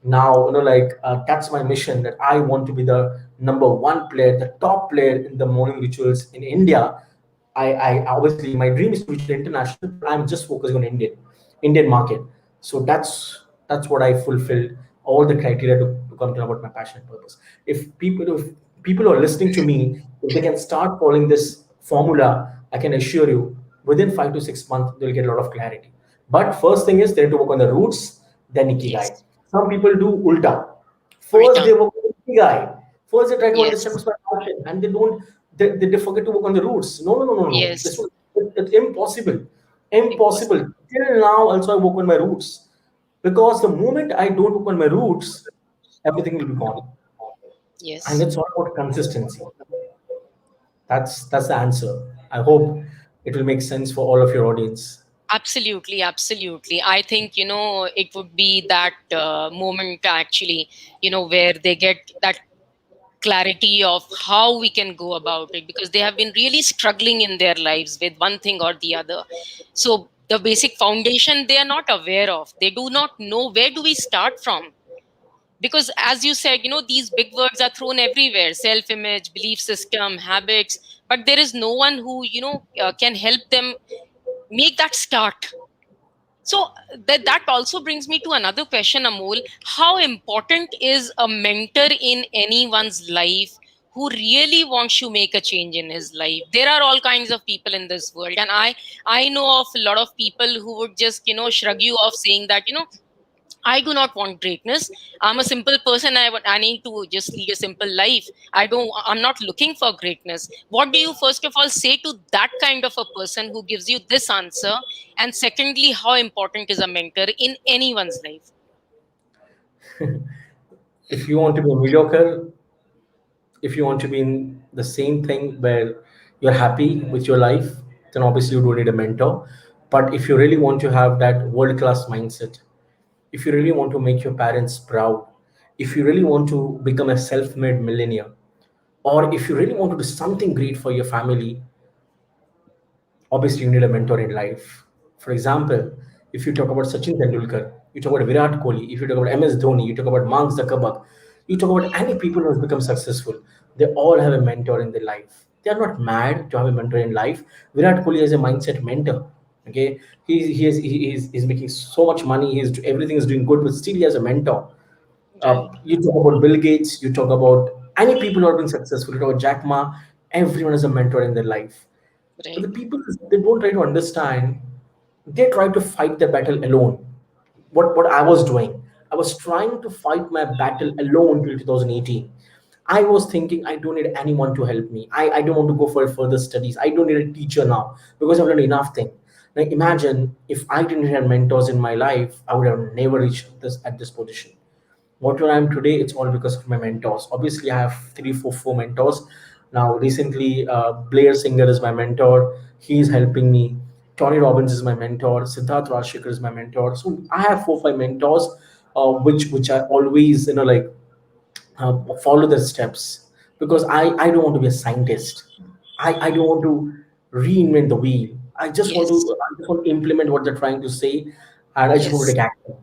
now, like, that's my mission, that I want to be the number one player, the top player in the morning rituals in India. I obviously, my dream is to reach the international, but I'm just focusing on Indian market. So that's what I fulfilled all the criteria to come to know about my passion and purpose. If people who are listening to me, if they can start following this formula, I can assure you, within 5 to 6 months, they'll get a lot of clarity. But first thing is they have to work on the roots, then ikigai. Yes. Some people do ulta. First they Ulta. work on the ikigai. First they try to understand Yes. what's my passion, and they forget to work on the roots. No, no, no, no, no. Yes. It's impossible. Impossible. Impossible. Till now, also I work on my roots. Because the moment I don't work on my roots, everything will be gone. And Yes. it's all about consistency. That's the answer. I hope it will make sense for all of your audience. Absolutely, absolutely. I think, it would be that moment actually, where they get that clarity of how we can go about it, because they have been really struggling in their lives with one thing or the other. So the basic foundation they are not aware of. They do not know where do we start from. Because as you said, these big words are thrown everywhere: self image, belief system, habits. But there is no one who, can help them make that start. So that also brings me to another question, Amol. How important is a mentor in anyone's life who really wants to make a change in his life? There are all kinds of people in this world, and I know of a lot of people who would just shrug you off, saying that I do not want greatness. I'm a simple person. I need to just lead a simple life. I'm not looking for greatness. What do you first of all say to that kind of a person who gives you this answer? And secondly, how important is a mentor in anyone's life? If you want to be mediocre, if you want to be in the same thing where you're happy with your life, then obviously you don't need a mentor. But if you really want to have that world class mindset, if you really want to make your parents proud, if you really want to become a self made millionaire, or if you really want to do something great for your family, obviously you need a mentor in life. For example, if you talk about Sachin Tendulkar, you talk about Virat Kohli, if you talk about MS Dhoni, you talk about Mark Zuckerberg, you talk about any people who has become successful, they all have a mentor in their life. They are not mad to have a mentor in life. Virat Kohli is a mindset mentor. Okay, he's making so much money. Everything is doing good, but still he has a mentor. Right, You talk about Bill Gates, you talk about any people who have been successful, you talk about Jack Ma, everyone has a mentor in their life. But the right. people, they don't try to understand, they try to fight the battle alone. What I was doing, I was trying to fight my battle alone till 2018. I was thinking I don't need anyone to help me. I don't want to go for further studies. I don't need a teacher now because I've learned enough thing. Now imagine if I didn't have mentors in my life, I would have never reached this at this position. Whatever I am today, it's all because of my mentors. Obviously, I have four mentors. Now, recently, Blair Singer is my mentor. He's helping me. Tony Robbins is my mentor. Siddharth Rajshekar is my mentor. So I have 4 5 mentors, which I always follow the steps, because I don't want to be a scientist. I don't want to reinvent the wheel. Yes, I just want to implement what they're trying to say, and I just want to yes, take action.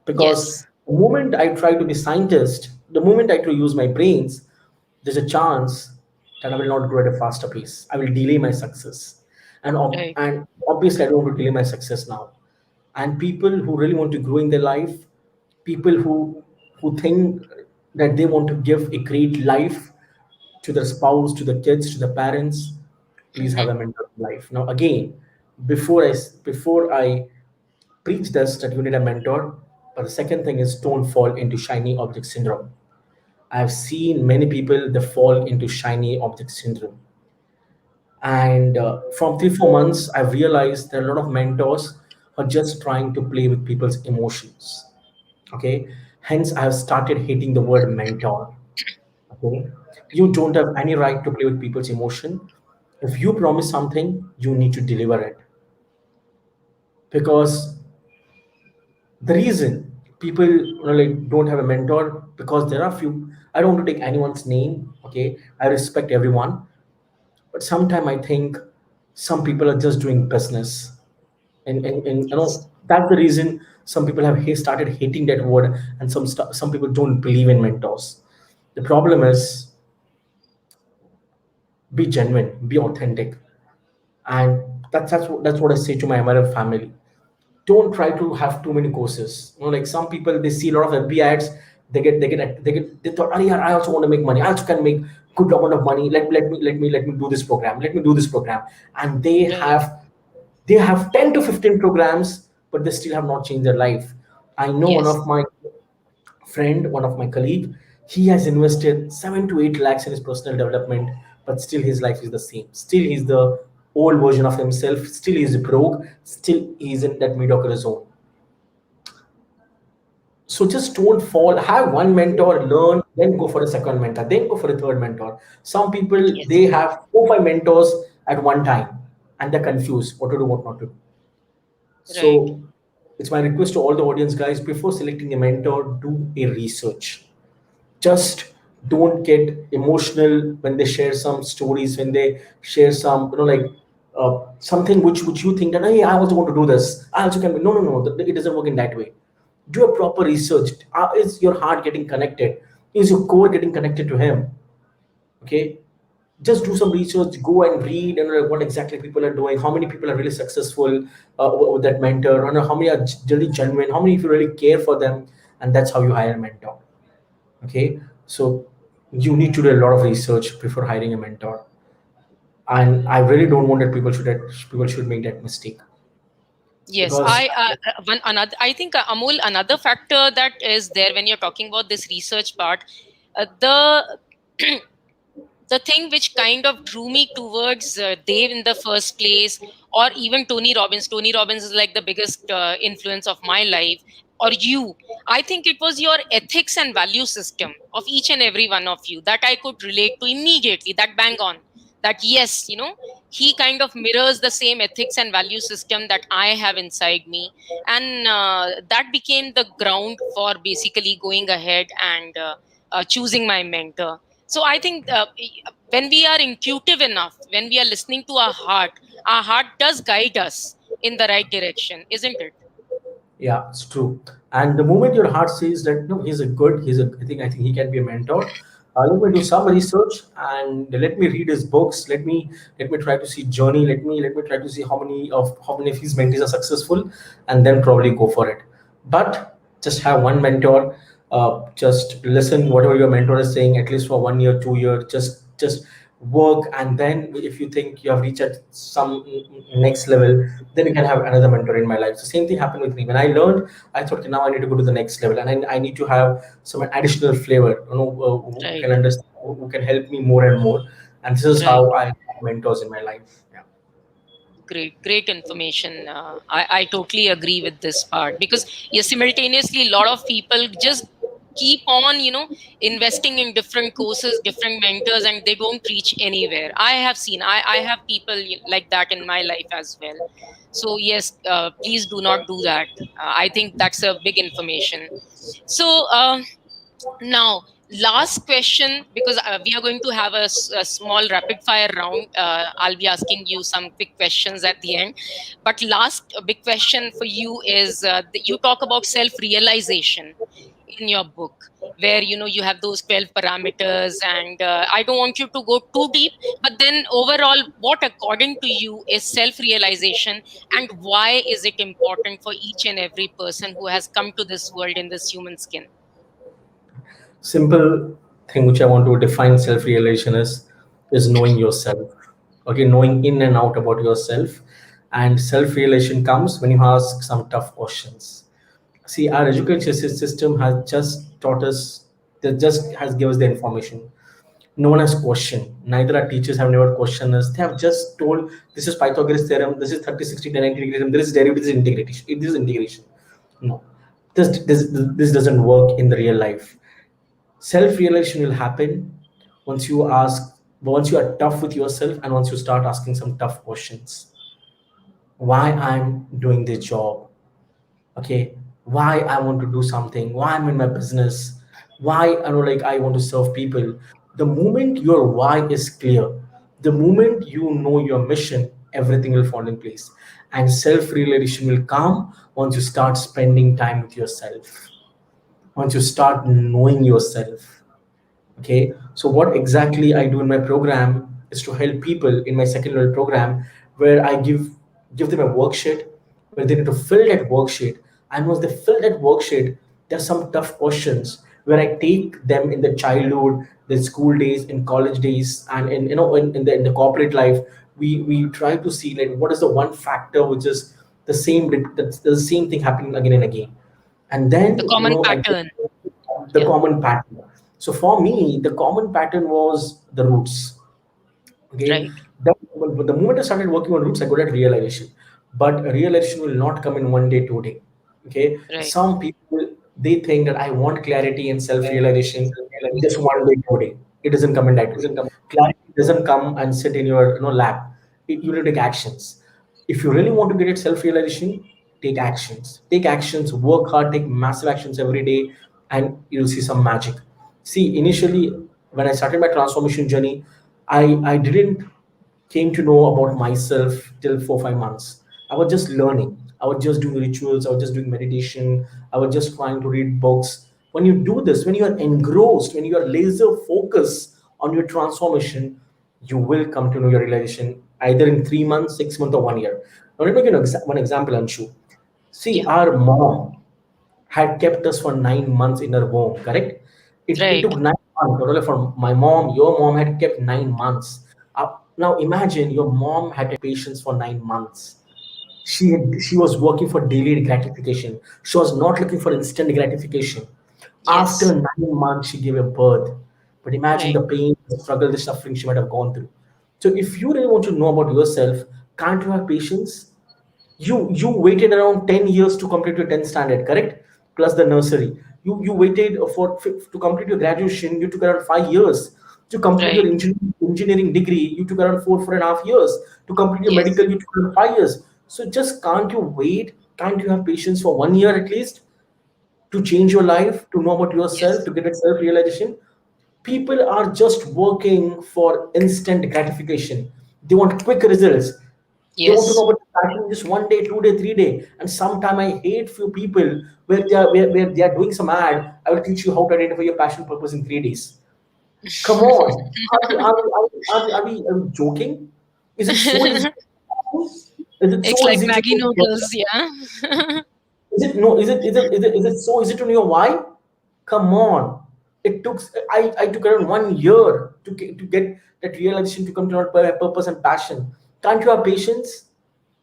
Because yes, the moment I try to be scientist, the moment I try to use my brains, there's a chance that I will not grow at a faster pace. I will delay my success, right. and obviously I don't want to delay my success now. And people who really want to grow in their life, people who think that they want to give a great life to their spouse, to the kids, to the parents, please have Hmm. a mentor in life. Now, again, before I preach this that you need a mentor. But the second thing is don't fall into shiny object syndrome. I've seen many people that fall into shiny object syndrome. And from 3 4 months, I've realized there are a lot of mentors who are just trying to play with people's emotions. Okay. Hence, I have started hating the word mentor. Okay. You don't have any right to play with people's emotion. If you promise something, you need to deliver it. Because the reason people like don't have a mentor, because there are few, I don't want to take anyone's name. Okay, I respect everyone, but sometimes I think some people are just doing business And Yes. that's the reason some people have started hating that word, and some people don't believe in mentors. The problem is, be genuine, be authentic. And that's what I say to my MLM family. Don't try to have too many courses. Like some people, they see a lot of FB ads, they thought, oh yeah, I also want to make money. I also can make good amount of money. Let me do this program. Let me do this program. And Right. they have 10 to 15 programs, but they still have not changed their life. I know one Yes. of my friend, one of my colleague, he has invested 7 to 8 lakhs in his personal development, but still his life is the same. Still he's the old version of himself. Still he's broke. Still he's in that mediocre zone. So just don't fall. Have one mentor, learn, then go for a second mentor, then go for a third mentor. Some people, Yes. they have 4 5 mentors at one time, and they're confused what to do, what not to do. Right. So it's my request to all the audience, guys, before selecting a mentor, do a research. Just don't get emotional when they share some stories, when they share some, something which you think that, hey, I also want to do this, I also can be. No, no, no, it doesn't work in that way. Do a proper research. Is your heart getting connected? Is your core getting connected to him? Okay, just do some research, go and read and what exactly people are doing, how many people are really successful with that mentor, and how many are really genuine, how many if you really care for them. And that's how you hire a mentor. Okay, so you need to do a lot of research before hiring a mentor. And I really don't want that people should make that mistake. Yes, Because one another. I think Amol, another factor that is there when you're talking about this research part, the the thing which kind of drew me towards Dave in the first place, or even Tony Robbins. Tony Robbins is like the biggest influence of my life, or you. I think it was your ethics and value system of each and every one of you that I could relate to immediately, that bang on. That, yes, he kind of mirrors the same ethics and value system that I have inside me. And that became the ground for basically going ahead and choosing my mentor. So I think when we are intuitive enough, when we are listening to our heart does guide us in the right direction, isn't it? yeah, it's true. And the moment your heart says that no, I think he can be a mentor. Let me do some research and let me read his books. Let me try to see journey. Let me try to see how many of his mentees are successful, and then probably go for it. But just have one mentor. Just listen whatever your mentor is saying at least for 1 year, 2 year. Just work, and then if you think you have reached at some next level, then you can have another mentor. In my life, the same thing happened with me when I learned. I thought, okay, now I need to go to the next level, and I need to have some additional flavor, who Right, can understand, who can help me more and more. And this is right. how I have mentors in my life. Yeah. Great, great information. I totally agree with this part because, yes, simultaneously, a lot of people just keep on, investing in different courses, different mentors, and they don't reach anywhere. I have people like that in my life as well. So, yes, please do not do that. I think that's a big information. So, now, last question, because we are going to have a small rapid fire round. I'll be asking you some quick questions at the end. But last big question for you is you talk about self realization in your book, where you have those 12 parameters, and I don't want you to go too deep, but then overall, what according to you is self realization, and why is it important for each and every person who has come to this world in this human skin? Simple thing which I want to define self-realization is knowing yourself. Okay, knowing in and out about yourself. And self-realization comes when you ask some tough questions. See, our education system has just taught us, that just has given us the information. No one has questioned. Neither our teachers have never questioned us. They have just told, this is Pythagoras theorem, this is 30, 60, 10 integration, this is derivative, this is integration. This is integration. No, this doesn't work in the real life. Self-realization will happen once you are tough with yourself, and once you start asking some tough questions. Why I'm doing this job? Okay, why I want to do something, why I'm in my business, why I want to serve people. The moment your why is clear, the moment you know your mission, everything will fall in place. And self realization will come once you start spending time with yourself, once you start knowing yourself. Okay, so what exactly I do in my program is to help people in my second level program, where I give them a worksheet where they need to fill that worksheet. And once they fill that worksheet, there's some tough questions where I take them in the childhood, the school days, in college days, and in the corporate life. We try to see like what is the one factor which is that's the same thing happening again and again. And The then common I get pattern. the Yeah. common pattern. So for me, the common pattern was the roots. Okay, Right. but the moment I started working on roots, I got that realization. But realization will not come in one day, 2 day. Okay, Right. some people they think that I want clarity and self-realization in just 1 day, 2 day. It doesn't come in that way. Clarity doesn't come and sit in your lap. You need to take actions. If you really want to get it self-realization, take actions. Take actions. Work hard. Take massive actions every day, and you'll see some magic. See, initially when I started my transformation journey, I didn't came to know about myself till 4 5 months. I was just learning. I was just doing rituals. I was just doing meditation. I was just trying to read books. When you do this, when you are engrossed, when you are laser focused on your transformation, you will come to know your realization either in 3 months, 6 months, or 1 year. Now, let me give you one example, Anshu. See, Yeah. our mom had kept us for 9 months in her womb, correct? It Right. took 9 months. Totally for my mom, your mom had kept 9 months. Now imagine your mom had patience for 9 months. She was working for delayed gratification. She was not looking for instant gratification. After Yes. 9 months, she gave a birth. But imagine Right. the pain, the struggle, the suffering she might have gone through. So if you really want to know about yourself, can't you have patience? You waited around 10 years to complete your 10th standard, correct? Plus the nursery. You waited to complete your graduation. You took around 5 years to complete your Right. engineering degree. You took around 4.5 years to complete your Yes. medical. You took around 5 years. So just can't you wait? Can't you have patience for 1 year at least to change your life, to know about yourself, Yes. to get a self realization? People are just working for instant gratification. They want quick results. They want to know Yes. about the passion just 1 day, 2 day, 3 day. And sometime I hate few people where they are doing some ad. I will teach you how to identify your passion purpose in 3 days. Come on, are we joking? Is it so easy? Is it It's so like easy to Maggie noodles. Yeah. is it no? Is it so easy to know why? Come on! It took I took around 1 year to get that realization to come to know my purpose and passion. Can't you have patience?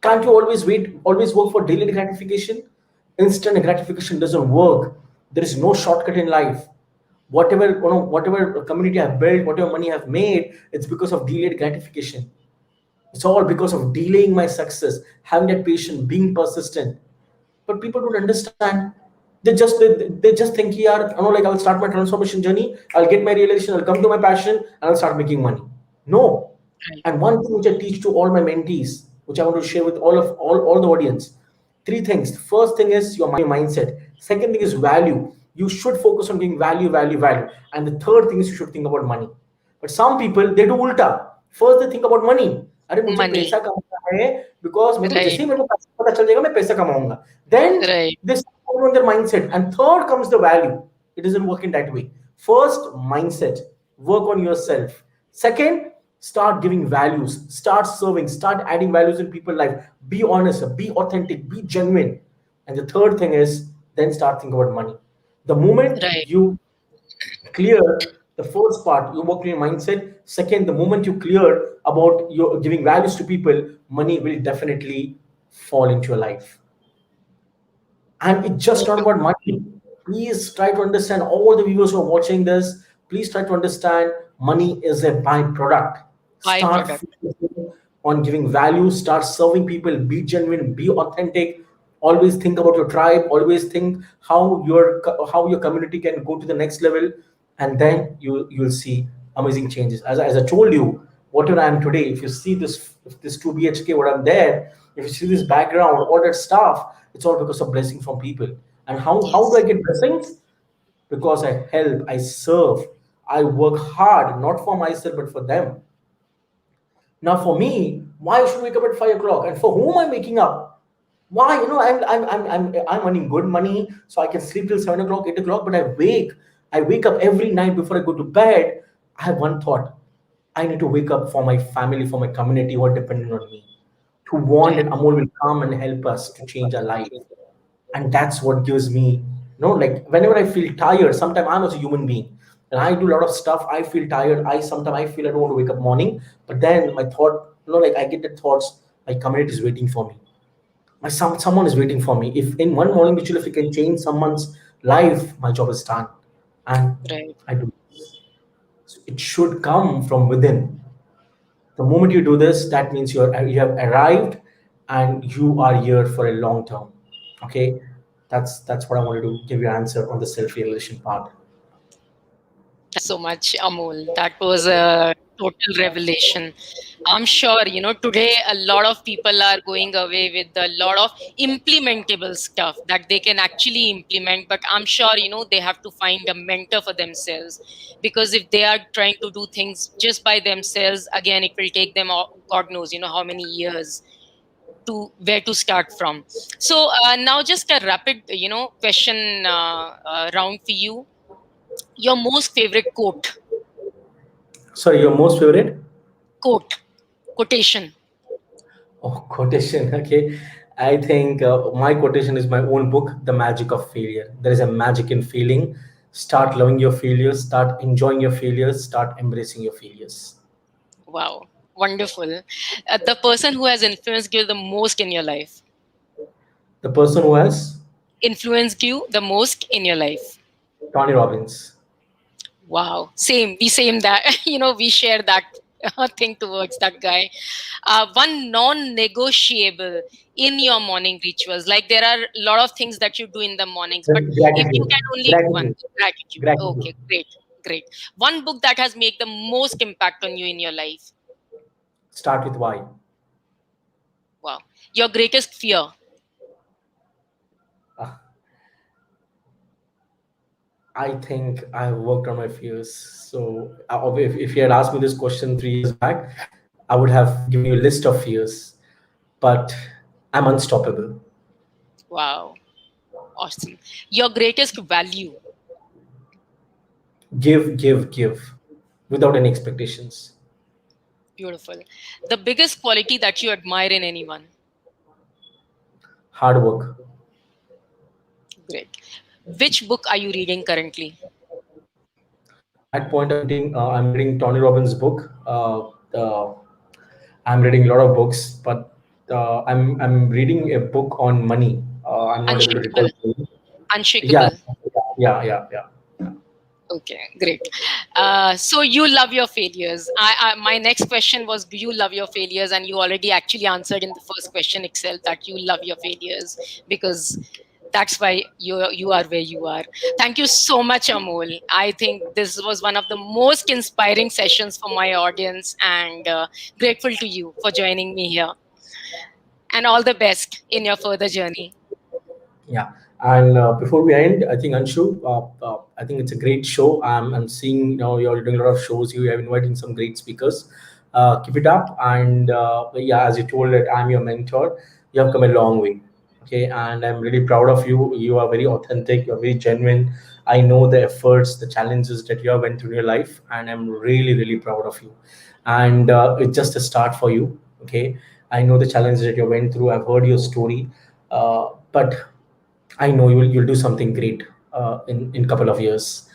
Can't you always wait? Always work for delayed gratification? Instant gratification doesn't work. There is no shortcut in life. Whatever community I've built, whatever money I've made, it's because of delayed gratification. It's all because of delaying my success, having that patience, being persistent. But people don't understand. They just think, yeah, like I'll start my transformation journey, I'll get my realization, I'll come to my passion, and I'll start making money. No. Right. And one thing which I teach to all my mentees, which I want to share with all the audience, three things. First thing is your mindset. Second thing is value. You should focus on giving value, value, value. And the third thing is you should think about money. But some people they do ulta. First they think about money. अरे मुझे पैसा Money. कमाना है because मेरे को जैसे Right. ही मेरे को पैसा पता चल जाएगा मैं पैसा कमाऊंगा. Then Right. this on their mindset. And third comes the value. It doesn't work in that way. First, mindset. Work on yourself. Second, start giving values. Start serving. Start adding values in people's life. Be honest. Be authentic. Be genuine. And the third thing is then start thinking about money. The moment Right. you clear the first part, you work on your mindset. Second, the moment you clear about your giving values to people, money will definitely fall into your life. And it's just not about money. Please try to understand, all the viewers who are watching this, please try to understand money is a byproduct. Start Byproduct. focusing on giving value, start serving people, be genuine, be authentic. Always think about your tribe, always think how your community can go to the next level, and then you'll see amazing changes. As I told you, whatever I am today, if you see this 2 BHK, what I'm there, if you see this background, all that stuff, it's all because of blessing from people. And how do I Yes. get blessings? Because I help, I serve, I work hard, not for myself, but for them. Now, for me, Why I should wake up at 5 o'clock? And for whom I'm waking up? Why? I'm earning good money, so I can sleep till 7 o'clock, 8 o'clock. But I wake up every night before I go to bed. I have one thought: I need to wake up for my family, for my community who are dependent on me, to want Right. that Amol will come and help us to change our life. And that's what gives me, like whenever I feel tired, sometimes I'm also a human being, and I do a lot of stuff. I feel tired. I feel I don't want to wake up morning, but then my thought, like I get the thoughts, my community is waiting for me, someone is waiting for me. If in one morning ritual, if you can change someone's life, my job is done. And Right. I do. So it should come from within. The moment you do this, that means you have arrived, and you are here for a long term. Okay, that's what I wanted to give you answer on the self realization part. Thank you so much, Amol. That was a total revelation. I'm sure, today a lot of people are going away with a lot of implementable stuff that they can actually implement. But I'm sure, they have to find a mentor for themselves. Because if they are trying to do things just by themselves, again, it will take them, God knows, how many years to where to start from. So now just a rapid, question round for you. Your most favorite Sorry, your most favorite? quotation. Oh, quotation. Okay, I think my quotation is my own book, The Magic of Failure. There is a magic in failing. Start loving your failures. Start enjoying your failures. Start embracing your failures. Wow, wonderful. The person who has influenced you the most in your life. The person who has Influenced you the most in your life. Tony Robbins. Wow, same. We same that. We share that thing towards that guy. One non-negotiable in your morning rituals. Like there are a lot of things that you do in the mornings, but if you Gratitude. can only one, Gratitude. gratitude. Gratitude. Okay, great, great. One book that has made the most impact on you in your life. Start with why. Wow. Your greatest fear. Uh, I think I've worked on my fears. So if you had asked me this question 3 years back, I would have given you a list of fears. But I'm unstoppable. Wow. Awesome. Your greatest value. Give, give, give, without any expectations. Beautiful. The biggest quality that you admire in anyone. Hard work. Great. Which book are you reading currently? At point I'm reading Tony Robbins' book. I'm reading a lot of books, but I'm reading a book on money. I'm not able to recall Unshakable. the name. Yeah, Unshakable. yeah, yeah, yeah. Okay, great. So you love your failures. My next question was, do you love your failures? And you already actually answered in the first question itself that you love your failures because that's why you are where you are. Thank you so much, Amol. I think this was one of the most inspiring sessions for my audience, and grateful to you for joining me here. And all the best in your further journey. Yeah. And before we end, I think Anshu, I think it's a great show. I'm seeing you're doing a lot of shows. You have inviting some great speakers. Keep it up. And yeah, as you told it, I'm your mentor. You have come a long way. Okay, and I'm really proud of you. You are very authentic. You're very genuine. I know the efforts, the challenges that you have went through in your life, and I'm really, really proud of you. And it's just a start for you. Okay, I know the challenges that you went through. I've heard your story, but I know you'll do something great in couple of years.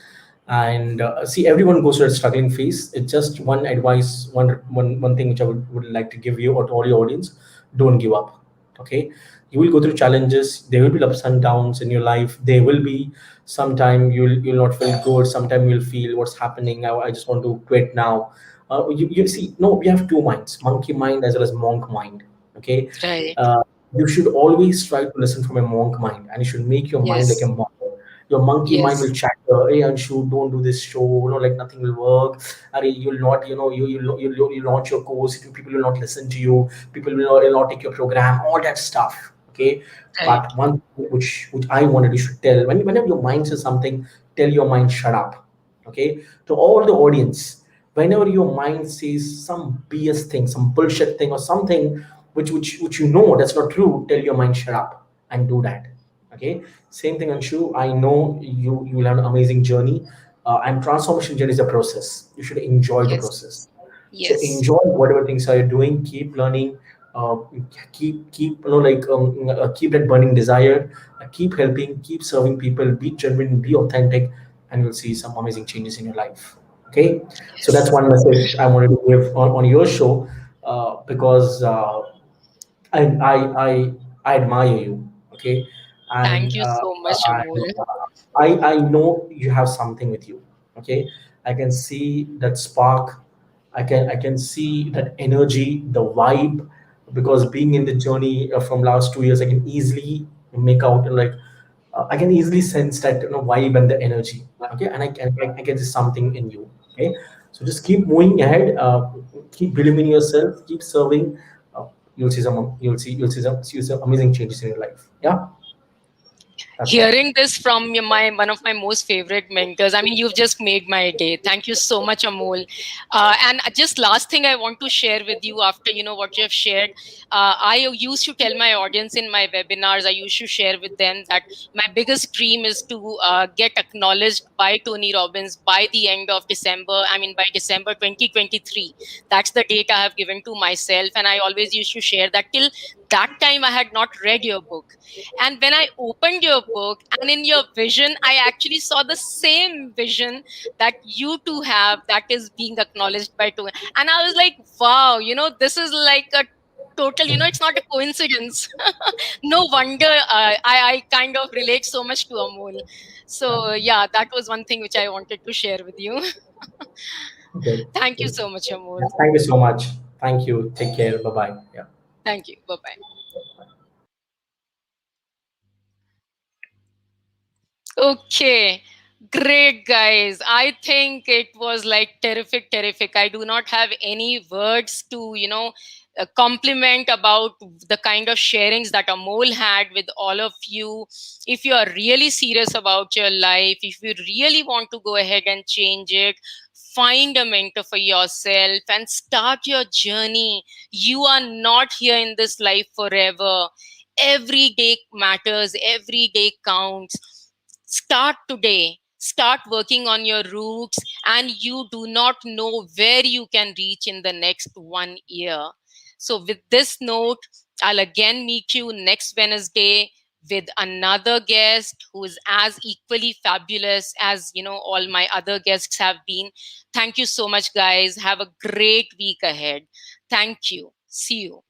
And see, everyone goes through a struggling phase. It's just one advice, one thing which I would like to give you or to all your audience: don't give up. Okay, you will go through challenges. There will be ups and downs in your life. There will be sometime you'll not feel good. Sometime you'll feel what's happening. I just want to quit now. You see, no, we have two minds: monkey mind as well as monk mind. Okay, Right. uh, you should always try to listen from a monk mind, and you should make your mind like a Yes. monk. Your monkey mind Yes. will chatter, hey Anshu, don't do this show, like nothing will work. You'll not, you launch your course, people will not listen to you, people will not take your program, all that stuff. Okay, Right. but one thing which I wanted, you should tell, whenever your mind says something, tell your mind shut up. Okay, to all the audience, Whenever your mind says some BS thing, some bullshit thing, or something which you know that's not true, tell your mind shut up and do that. Okay, same thing, Anshu. I know you will have an amazing journey, and transformation journey is a process. You should enjoy the Yes. process. So Yes. enjoy whatever things are you doing. Keep learning. Uh, keep keep that burning desire. Keep helping. Keep serving people. Be genuine. Be authentic, and you'll see some amazing changes in your life. Okay, so that's Yes. one message I wanted to give on your show, because I, I, I, I admire you. Okay, Thank and you so much, Amol. I know you have something with you. Okay, I can see that spark. I can see that energy, the vibe, because being in the journey from last 2 years, I can easily make out, like, I can easily sense that, vibe and the energy. Okay, and I can see something in you. Okay, so just keep moving ahead. Keep believing in yourself. Keep serving. Uh, you'll see some amazing changes in your life. Yeah, that's all. Hearing this from my one of my most favorite mentors, I mean, you've just made my day. Thank you so much, Amol. And just last thing I want to share with you after what you have shared. I used to tell my audience in my webinars, I used to share with them that my biggest dream is to get acknowledged by Tony Robbins by the end of December. I mean, by December 2023. That's the date I have given to myself, and I always used to share that till that time I had not read your book. And when I opened your book, and in your vision, I actually saw the same vision that you two have, that is being acknowledged by two. And I was like, wow, this is like a total, it's not a coincidence. No wonder I kind of relate so much to Amol. So, yeah, that was one thing which I wanted to share with you. Okay. Thank you so much, Yeah, Amol. thank you so much. Thank you. Take care. Bye bye. Yeah. Thank you. Bye bye. Okay, great guys. I think it was like terrific, terrific. I do not have any words to, compliment about the kind of sharings that Amol had with all of you. If you are really serious about your life, if you really want to go ahead and change it, find a mentor for yourself and start your journey. You are not here in this life forever. Every day matters, every day counts. Start today. Start working on your roots, and you do not know where you can reach in the next 1 year. So, with this note, I'll again meet you next Wednesday with another guest who is as equally fabulous as all my other guests have been. Thank you so much, guys. Have a great week ahead. Thank you. See you.